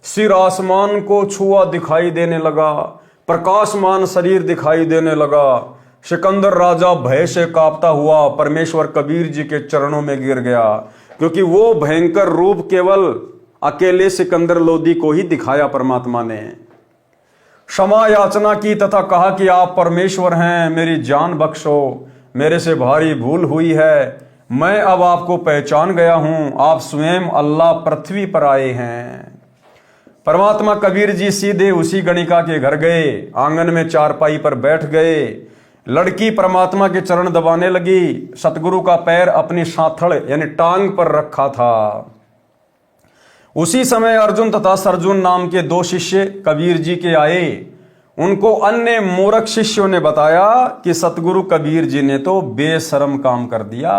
सिर आसमान को छुआ दिखाई देने लगा, प्रकाशमान शरीर दिखाई देने लगा। सिकंदर राजा भय से कांपता हुआ परमेश्वर कबीर जी के चरणों में गिर गया, क्योंकि वो भयंकर रूप केवल अकेले सिकंदर लोदी को ही दिखाया परमात्मा ने। क्षमा याचना की तथा कहा कि आप परमेश्वर हैं, मेरी जान बख्शो, मेरे से भारी भूल हुई है, मैं अब आपको पहचान गया हूं, आप स्वयं अल्लाह पृथ्वी पर आए हैं। परमात्मा कबीर जी सीधे उसी गणिका के घर गए, आंगन में चारपाई पर बैठ गए। लड़की परमात्मा के चरण दबाने लगी। सतगुरु का पैर अपनी साथड़ यानी टांग पर रखा था। उसी समय अर्जुन तथा सरजुन नाम के दो शिष्य कबीर जी के आए। उनको अन्य मूर्ख शिष्यों ने बताया कि सतगुरु कबीर जी ने तो बेशरम काम कर दिया,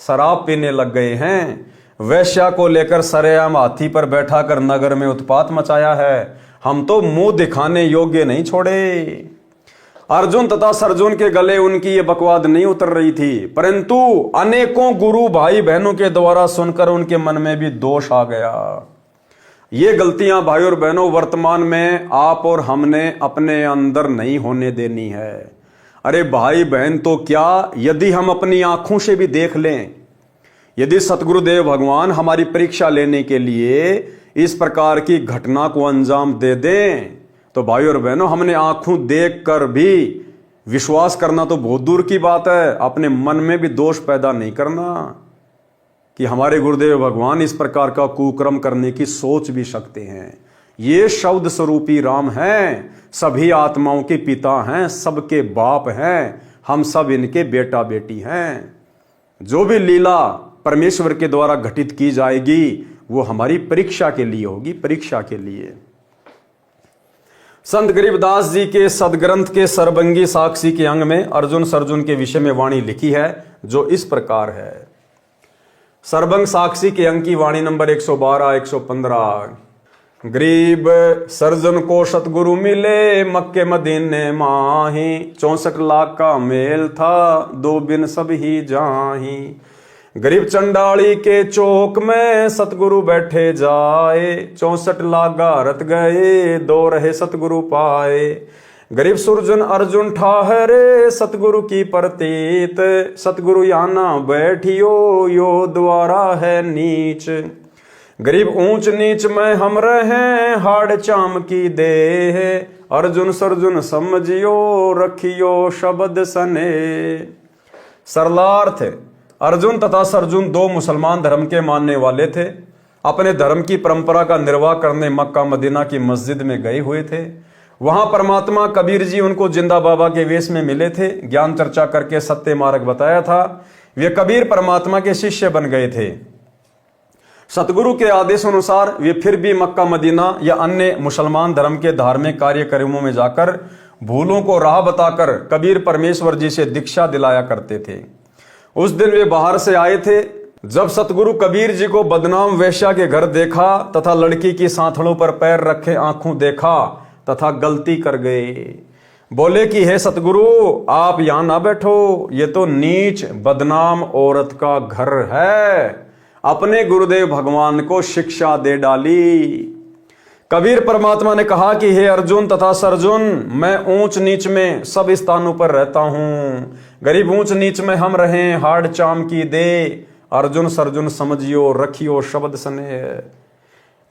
शराब पीने लग गए हैं, वैश्या को लेकर सरेआम हाथी पर बैठा कर नगर में उत्पात मचाया है, हम तो मुंह दिखाने योग्य नहीं छोड़े। अर्जुन तथा सरजुन के गले उनकी ये बकवाद नहीं उतर रही थी, परंतु अनेकों गुरु भाई बहनों के द्वारा सुनकर उनके मन में भी दोष आ गया। ये गलतियां भाई और बहनों वर्तमान में आप और हमने अपने अंदर नहीं होने देनी है। अरे भाई बहन तो क्या, यदि हम अपनी आंखों से भी देख लें, यदि सतगुरुदेव भगवान हमारी परीक्षा लेने के लिए इस प्रकार की घटना को अंजाम दे दें, तो भाई और बहनों हमने आंखों देख कर भी विश्वास करना तो बहुत दूर की बात है, अपने मन में भी दोष पैदा नहीं करना कि हमारे गुरुदेव भगवान इस प्रकार का कुकर्म करने की सोच भी सकते हैं। ये शब्द स्वरूपी राम हैं, सभी आत्माओं के पिता हैं, सबके बाप हैं, हम सब इनके बेटा बेटी हैं। जो भी लीला परमेश्वर के द्वारा घटित की जाएगी वो हमारी परीक्षा के लिए होगी, परीक्षा के लिए। संत गरीबदास जी के सदग्रंथ के सरबंगी साक्षी के अंग में अर्जुन सरजुन के विषय में वाणी लिखी है, जो इस प्रकार है। सरबंग साक्षी के अंग की वाणी नंबर 112-115। गरीब सर्जन को सतगुरु मिले, मक्के मदीने माही, 64 लाख का मेल था, 2 बिन सब ही जाही। गरीब चंडाली के चौक में सतगुरु बैठे जाए, 64 लाख गारत गए, 2 रहे सतगुरु पाए। गरीब सुरजन अर्जुन ठाहरे, सतगुरु की प्रतीत, सतगुरु याना बैठियो, यो द्वारा है नीच। गरीब ऊंच नीच में हम रहे, हाड़ चाम की देह, अर्जुन सरजुन समझियो, रखियो शब्द सने। सरलार्थ, अर्जुन तथा सरजुन 2 मुसलमान धर्म के मानने वाले थे। अपने धर्म की परंपरा का निर्वाह करने मक्का मदीना की मस्जिद में गए हुए थे। वहां परमात्मा कबीर जी उनको जिंदा बाबा के वेश में मिले थे, ज्ञान चर्चा करके सत्य मार्ग बताया था। वे कबीर परमात्मा के शिष्य बन गए थे। सतगुरु के आदेश अनुसार वे फिर भी मक्का मदीना या अन्य मुसलमान धर्म के धार्मिक कार्यक्रमों में जाकर भूलों को राह बताकर कबीर परमेश्वर जी से दीक्षा दिलाया करते थे। उस दिन वे बाहर से आए थे। जब सतगुरु कबीर जी को बदनाम वेश्या के घर देखा तथा लड़की की सांथड़ों पर पैर रखे आंखों देखा तथा गलती कर गए। बोले कि हे सतगुरु, आप यहां ना बैठो, ये तो नीच बदनाम औरत का घर है। अपने गुरुदेव भगवान को शिक्षा दे डाली। कबीर परमात्मा ने कहा कि हे अर्जुन तथा सरजुन, मैं ऊंच नीच में सब स्थानों पर रहता हूं। गरीब ऊंच नीच में हम रहें, हाड़ चाम की दे। अर्जुन सरजुन समझियो, रखियो शब्द स्नेह।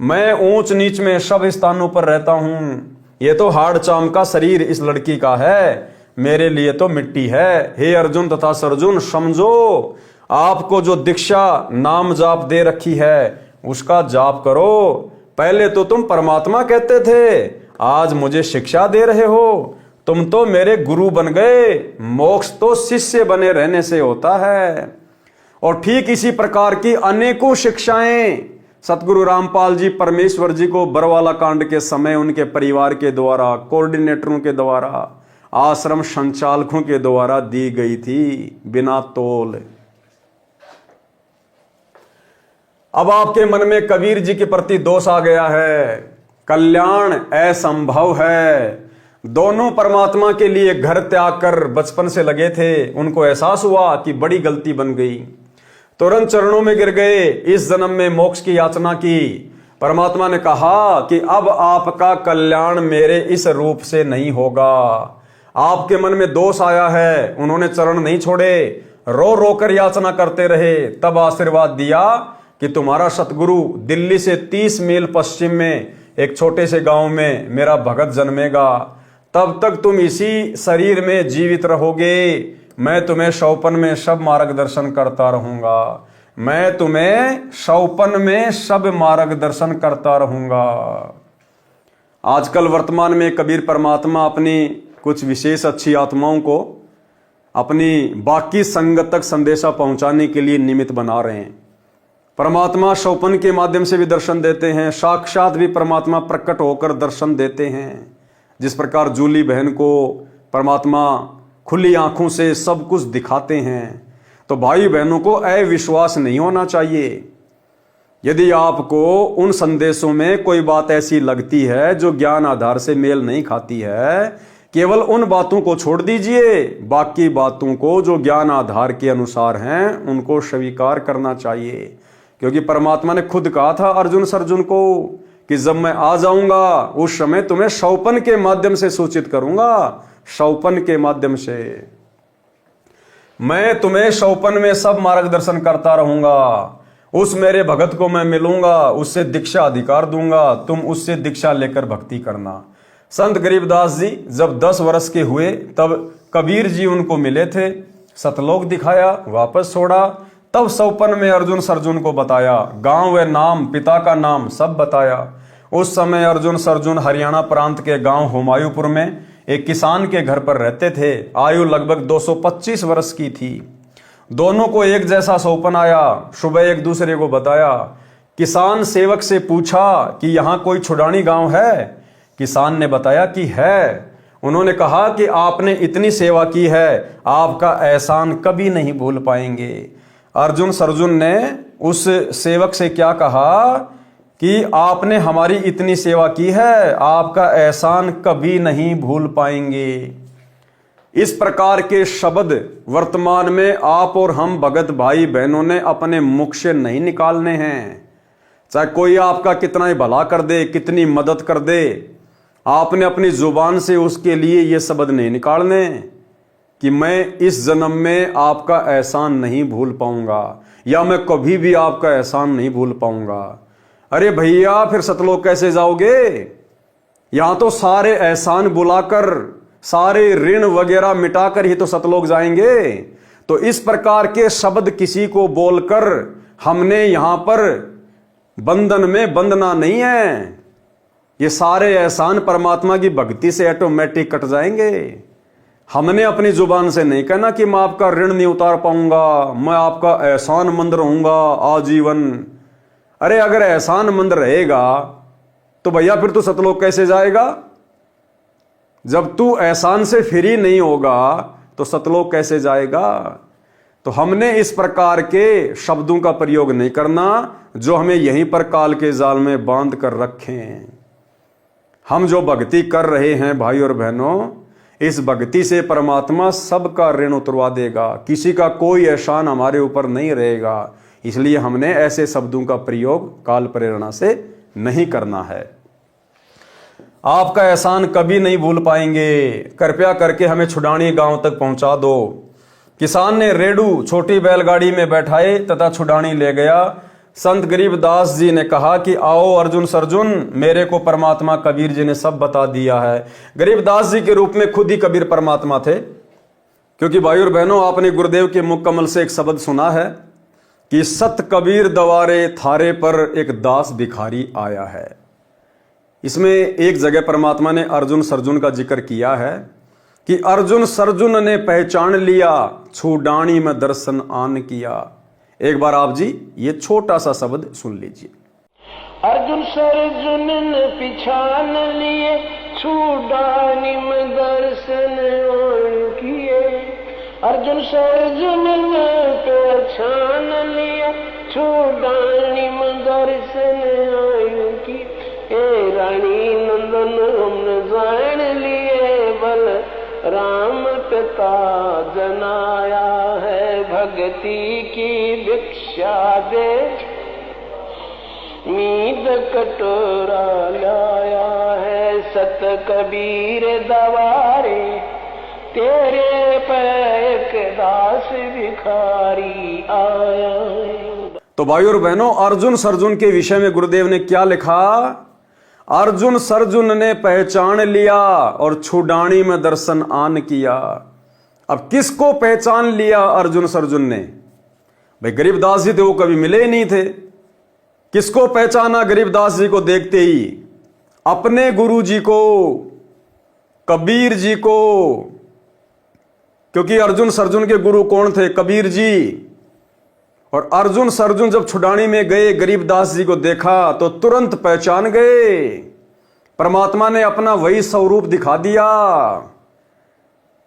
मैं ऊंच नीच में सब स्थानों पर रहता हूं। ये तो हाड़ चाम का शरीर इस लड़की का है, मेरे लिए तो मिट्टी है। हे अर्जुन तथा सरजुन, समझो, आपको जो दीक्षा नाम जाप दे रखी है उसका जाप करो। पहले तो तुम परमात्मा कहते थे, आज मुझे शिक्षा दे रहे हो। तुम तो मेरे गुरु बन गए। मोक्ष तो शिष्य बने रहने से होता है। और ठीक इसी प्रकार की अनेकों शिक्षाएं सतगुरु रामपाल जी परमेश्वर जी को बरवाला कांड के समय उनके परिवार के द्वारा, कोऑर्डिनेटरों के द्वारा, आश्रम संचालकों के द्वारा दी गई थी बिना तोल। अब आपके मन में कबीर जी के प्रति दोष आ गया है। कल्याण असंभव है। दोनों परमात्मा के लिए घर त्याग कर बचपन से लगे थे। उनको एहसास हुआ कि बड़ी गलती बन गई, तुरंत चरणों में गिर गए। इस जन्म में मोक्ष की याचना की। परमात्मा ने कहा कि अब आपका कल्याण मेरे इस रूप से नहीं होगा। आपके मन में दोष आया है। उन्होंने चरण नहीं छोड़े, रो रो कर याचना करते रहे। तब आशीर्वाद दिया कि तुम्हारा सतगुरु दिल्ली से 30 मील पश्चिम में एक छोटे से गांव में मेरा भगत जन्मेगा। तब तक तुम इसी शरीर में जीवित रहोगे। मैं तुम्हें शौपन में सब मार्गदर्शन करता रहूंगा। मैं तुम्हें शौपन में सब मार्गदर्शन करता रहूंगा। आजकल वर्तमान में कबीर परमात्मा अपनी कुछ विशेष अच्छी आत्माओं को अपनी बाकी संगत तक संदेशा पहुंचाने के लिए निमित्त बना रहे हैं। परमात्मा शौपन के माध्यम से भी दर्शन देते हैं, साक्षात भी परमात्मा प्रकट होकर दर्शन देते हैं। जिस प्रकार जूली बहन को परमात्मा खुली आंखों से सब कुछ दिखाते हैं, तो भाई बहनों को अविश्वास नहीं होना चाहिए। यदि आपको उन संदेशों में कोई बात ऐसी लगती है जो ज्ञान आधार से मेल नहीं खाती है, केवल उन बातों को छोड़ दीजिए। बाकी बातों को जो ज्ञान आधार के अनुसार हैं उनको स्वीकार करना चाहिए। क्योंकि परमात्मा ने खुद कहा था अर्जुन सरजुन को कि जब मैं आ जाऊंगा उस समय तुम्हें शौपन के माध्यम से सूचित करूंगा। शौपन के माध्यम से मैं तुम्हें शौपन में सब मार्गदर्शन करता रहूंगा। उस मेरे भगत को मैं मिलूंगा, उससे दीक्षा अधिकार दूंगा, तुम उससे दीक्षा लेकर भक्ति करना। संत गरीबदास जी जब 10 वर्ष के हुए तब कबीर जी उनको मिले थे, सतलोक दिखाया, वापस छोड़ा। तब शौपन में अर्जुन सरजुन को बताया, गांव व नाम, पिता का नाम सब बताया। उस समय अर्जुन सरजुन हरियाणा प्रांत के गांव हुमायूंपुर में एक किसान के घर पर रहते थे। आयु लगभग 225 वर्ष की थी। दोनों को एक जैसा शौपन आया। सुबह एक दूसरे को बताया। किसान सेवक से पूछा कि यहाँ कोई छुड़ानी गांव है? किसान ने बताया कि है। उन्होंने कहा कि आपने इतनी सेवा की है, आपका एहसान कभी नहीं भूल पाएंगे। अर्जुन सरजुन ने उस सेवक से क्या कहा कि आपने हमारी इतनी सेवा की है, आपका एहसान कभी नहीं भूल पाएंगे। इस प्रकार के शब्द वर्तमान में आप और हम भगत भाई बहनों ने अपने मुख से नहीं निकालने हैं। चाहे कोई आपका कितना ही भला कर दे, कितनी मदद कर दे, आपने अपनी जुबान से उसके लिए ये शब्द नहीं निकालने कि मैं इस जन्म में आपका एहसान नहीं भूल पाऊंगा या मैं कभी भी आपका एहसान नहीं भूल पाऊंगा। अरे भैया, फिर सतलोक कैसे जाओगे? यहां तो सारे एहसान बुलाकर, सारे ऋण वगैरह मिटाकर ही तो सतलोक जाएंगे। तो इस प्रकार के शब्द किसी को बोलकर हमने यहां पर बंधन में बंधना नहीं है। ये सारे एहसान परमात्मा की भक्ति से ऑटोमेटिक कट जाएंगे। हमने अपनी जुबान से नहीं कहना कि मैं आपका ऋण नहीं उतार पाऊंगा, मैं आपका एहसान मंद रहूंगा आजीवन। अरे अगर एहसान मंद रहेगा तो भैया फिर तू सतलोक कैसे जाएगा? जब तू एहसान से फ्री नहीं होगा तो सतलोक कैसे जाएगा? तो हमने इस प्रकार के शब्दों का प्रयोग नहीं करना जो हमें यहीं पर काल के जाल में बांध कर रखें। हम जो भक्ति कर रहे हैं भाई और बहनों, इस भक्ति से परमात्मा सबका ऋण उतरवा देगा, किसी का कोई एहसान हमारे ऊपर नहीं रहेगा। इसलिए हमने ऐसे शब्दों का प्रयोग काल प्रेरणा से नहीं करना है। आपका एहसान कभी नहीं भूल पाएंगे। कृपया करके हमें छुडानी गांव तक पहुंचा दो। किसान ने रेडू छोटी बैलगाड़ी में बैठाए तथा छुडानी ले गया। संत गरीबदास जी ने कहा कि आओ अर्जुन सर्जुन, मेरे को परमात्मा कबीर जी ने सब बता दिया है। गरीबदास जी के रूप में खुद ही कबीर परमात्मा थे, क्योंकि भाई और बहनों, आपने गुरुदेव के मुख कमल से एक शब्द सुना है कि सत कबीर दवारे थारे पर एक दास भिखारी आया है। इसमें एक जगह परमात्मा ने अर्जुन सर्जुन का जिक्र किया है कि अर्जुन सर्जुन ने पहचान लिया, छुडानी में दर्शन आन किया। एक बार आप जी ये छोटा सा शब्द सुन लीजिए।
अर्जुन सर्जुन ने पिछान लिए, छुडानी में दर्शन आन किए। अर्जुन सर्जुन ने पहचान लिया, छुडानी में दर्शन आन किए। रानी नंदन हमने जान लिए, बल राम पिता जनाया है। भक्ति की भिक्षा दे, मीद कटोरा लाया है। सत कबीर दवारे, तेरे पैक दास भिखारी आया है।
तो भाई और बहनों, अर्जुन सर्जुन के विषय में गुरुदेव ने क्या लिखा? अर्जुन सर्जुन ने पहचान लिया और छुडानी में दर्शन आन किया। अब किसको पहचान लिया अर्जुन सर्जुन ने? भाई गरीबदास जी थे, वो कभी मिले ही नहीं थे। किसको पहचाना गरीबदास जी को देखते ही? अपने गुरु जी को, कबीर जी को। क्योंकि अर्जुन सर्जुन के गुरु कौन थे? कबीर जी। और अर्जुन सर्जुन जब छुडानी में गए, गरीबदास जी को देखा तो तुरंत पहचान गए। परमात्मा ने अपना वही स्वरूप दिखा दिया।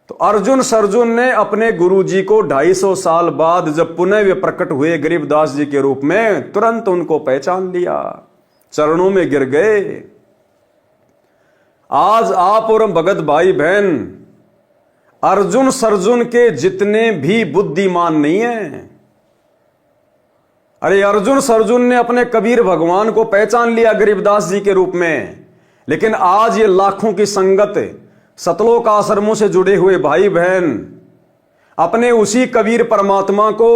तो अर्जुन सर्जुन ने अपने गुरु जी को 250 साल बाद जब पुनः वे प्रकट हुए गरीबदास जी के रूप में, तुरंत उनको पहचान लिया, चरणों में गिर गए। आज आप और भगत भाई बहन अर्जुन सर्जुन के जितने भी बुद्धिमान नहीं है। अरे अर्जुन सर्जुन ने अपने कबीर भगवान को पहचान लिया गरीबदास जी के रूप में, लेकिन आज ये लाखों की संगत सतलोक आश्रमों से जुड़े हुए भाई बहन अपने उसी कबीर परमात्मा को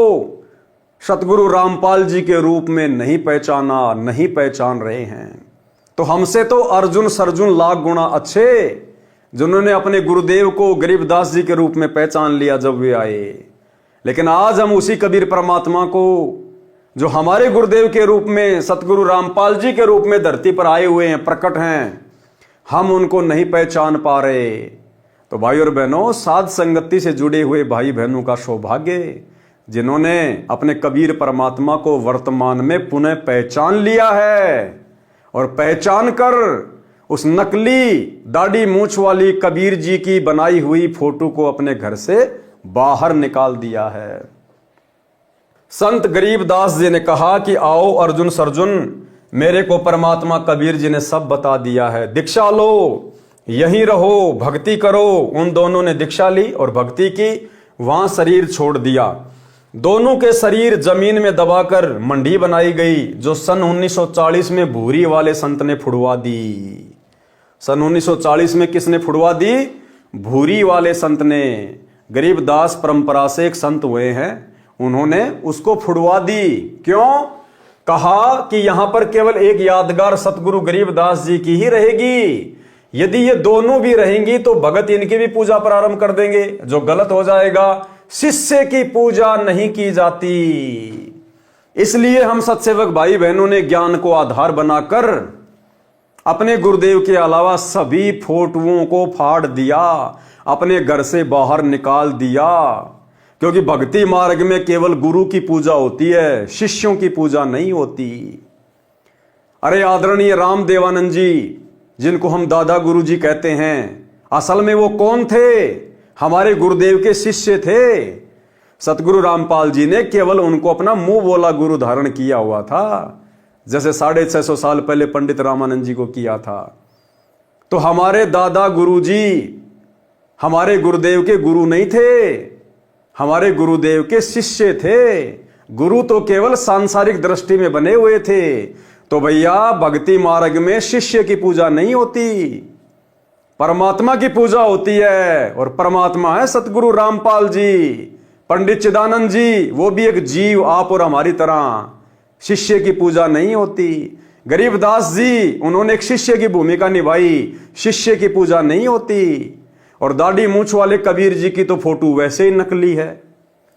सतगुरु रामपाल जी के रूप में नहीं पहचाना, नहीं पहचान रहे हैं। तो हमसे तो अर्जुन सर्जुन लाख गुना अच्छे, जिन्होंने अपने गुरुदेव को गरीबदास जी के रूप में पहचान लिया जब वे आए। लेकिन आज हम उसी कबीर परमात्मा को, जो हमारे गुरुदेव के रूप में सतगुरु रामपाल जी के रूप में धरती पर आए हुए हैं, प्रकट हैं, हम उनको नहीं पहचान पा रहे। तो भाई और बहनों, साध संगति से जुड़े हुए भाई बहनों का सौभाग्य, जिन्होंने अपने कबीर परमात्मा को वर्तमान में पुनः पहचान लिया है और पहचान कर उस नकली दाढ़ी मूंछ वाली कबीर जी की बनाई हुई फोटो को अपने घर से बाहर निकाल दिया है। संत गरीबदास जी ने कहा कि आओ अर्जुन सर्जुन, मेरे को परमात्मा कबीर जी ने सब बता दिया है। दीक्षा लो, यहीं रहो, भक्ति करो। उन दोनों ने दीक्षा ली और भक्ति की, वहां शरीर छोड़ दिया। दोनों के शरीर जमीन में दबाकर मंडी बनाई गई, जो सन 1940 में भूरी वाले संत ने फुड़वा दी। सन 1940 में किसने फुड़वा दी? भूरी वाले संत ने। गरीबदास परंपरा से एक संत हुए हैं, उन्होंने उसको फुड़वा दी। क्यों? कहा कि यहां पर केवल एक यादगार सतगुरु गरीबदास जी की ही रहेगी। यदि ये दोनों भी रहेंगी तो भगत इनकी भी पूजा प्रारंभ कर देंगे, जो गलत हो जाएगा। शिष्य की पूजा नहीं की जाती। इसलिए हम सत्सेवक भाई बहनों ने ज्ञान को आधार बनाकर अपने गुरुदेव के अलावा सभी फोटोओं को फाड़ दिया, अपने घर से बाहर निकाल दिया। क्योंकि भक्ति मार्ग में केवल गुरु की पूजा होती है, शिष्यों की पूजा नहीं होती। अरे आदरणीय रामदेवानंद जी, जिनको हम दादा गुरु जी कहते हैं, असल में वो कौन थे? हमारे गुरुदेव के शिष्य थे। सतगुरु रामपाल जी ने केवल उनको अपना मुंह बोला गुरु धारण किया हुआ था, जैसे 650 साल पहले पंडित रामानंद जी को किया था। तो हमारे दादा गुरु जी हमारे गुरुदेव के गुरु नहीं थे, हमारे गुरुदेव के शिष्य थे। गुरु तो केवल सांसारिक दृष्टि में बने हुए थे। तो भैया भक्ति मार्ग में शिष्य की पूजा नहीं होती, परमात्मा की पूजा होती है। और परमात्मा है सतगुरु रामपाल जी, पंडित चिदानंद जी, वो भी एक जीव आप और हमारी तरह। शिष्य की पूजा नहीं होती। गरीबदास जी उन्होंने एक शिष्य की भूमिका निभाई, शिष्य की पूजा नहीं होती। और दाढ़ी मूंछ वाले कबीर जी की तो फोटो वैसे ही नकली है,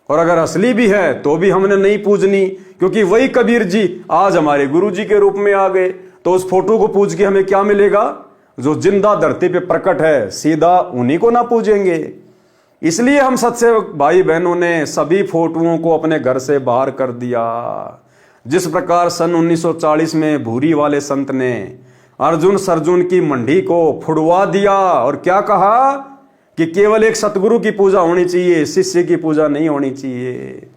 और अगर असली भी है तो भी हमने नहीं पूजनी, क्योंकि वही कबीर जी आज हमारे गुरु जी के रूप में आ गए। तो उस फोटो को पूज के हमें क्या मिलेगा? जो जिंदा धरती पे प्रकट है, सीधा उन्हीं को ना पूजेंगे। इसलिए हम सत्सेवक भाई बहनों ने सभी फोटोओं को अपने घर से बाहर कर दिया। जिस प्रकार सन 1940 में भूरी वाले संत ने अर्जुन सर्जुन की मंडी को फुड़वा दिया और क्या कहा कि केवल एक सतगुरु की पूजा होनी चाहिए, शिष्य की पूजा नहीं होनी चाहिए।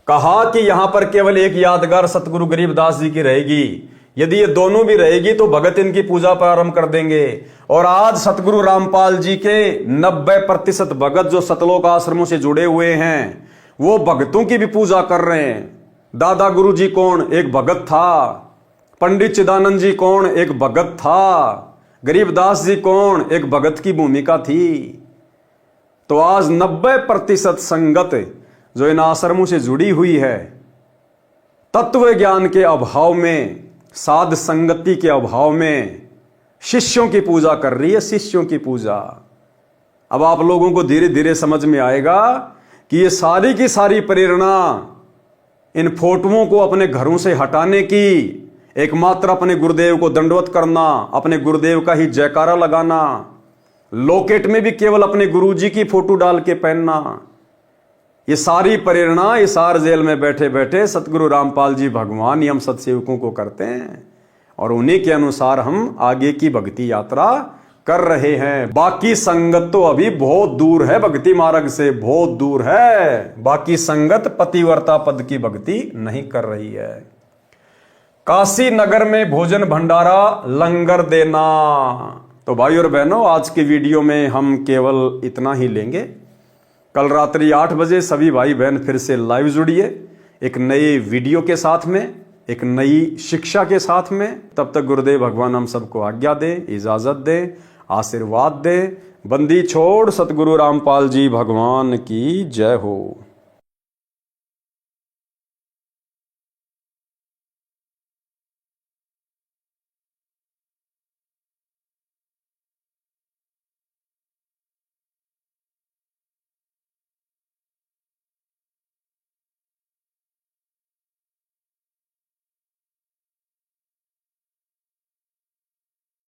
कहा कि यहां पर केवल एक यादगार सतगुरु गरीबदास जी की रहेगी, यदि ये दोनों भी रहेगी तो भगत इनकी पूजा प्रारंभ कर देंगे। और आज सतगुरु रामपाल जी के 90% भगत जो सतलोक आश्रमों से जुड़े हुए हैं, वो भगतों की भी पूजा कर रहे हैं। दादा गुरु जी कौन? एक भगत था। पंडित चिदानंद जी कौन? एक भगत था। गरीबदास जी कौन? एक भगत की भूमिका थी। तो आज 90% संगत जो इन आश्रमों से जुड़ी हुई है, तत्व ज्ञान के अभाव में, साध संगति के अभाव में शिष्यों की पूजा कर रही है, शिष्यों की पूजा। अब आप लोगों को धीरे धीरे समझ में आएगा कि ये सारी की सारी प्रेरणा इन फोटोओं को अपने घरों से हटाने की, एकमात्र अपने गुरुदेव को दंडवत करना, अपने गुरुदेव का ही जयकारा लगाना, लॉकेट में भी केवल अपने गुरुजी की फोटो डाल के पहनना, ये सारी प्रेरणा इस आर जेल में बैठे बैठे सतगुरु रामपाल जी भगवान ही हम सत्सेवकों को करते हैं। और उन्हीं के अनुसार हम आगे की भक्ति यात्रा कर रहे हैं। बाकी संगत तो अभी बहुत दूर है, भक्ति मार्ग से बहुत दूर है। बाकी संगत पतिव्रता पद की भक्ति नहीं कर रही है। काशी नगर में भोजन भंडारा लंगर देना। तो भाई और बहनों, आज की वीडियो में हम केवल इतना ही लेंगे। कल रात्रि 8 बजे सभी भाई बहन फिर से लाइव जुड़िए, एक नए वीडियो के साथ में, एक नई शिक्षा के साथ में। तब तक गुरुदेव भगवान हम सबको आज्ञा दे, इजाजत दे, आशीर्वाद दे। बंदी छोड़ सतगुरु रामपाल जी भगवान की जय हो।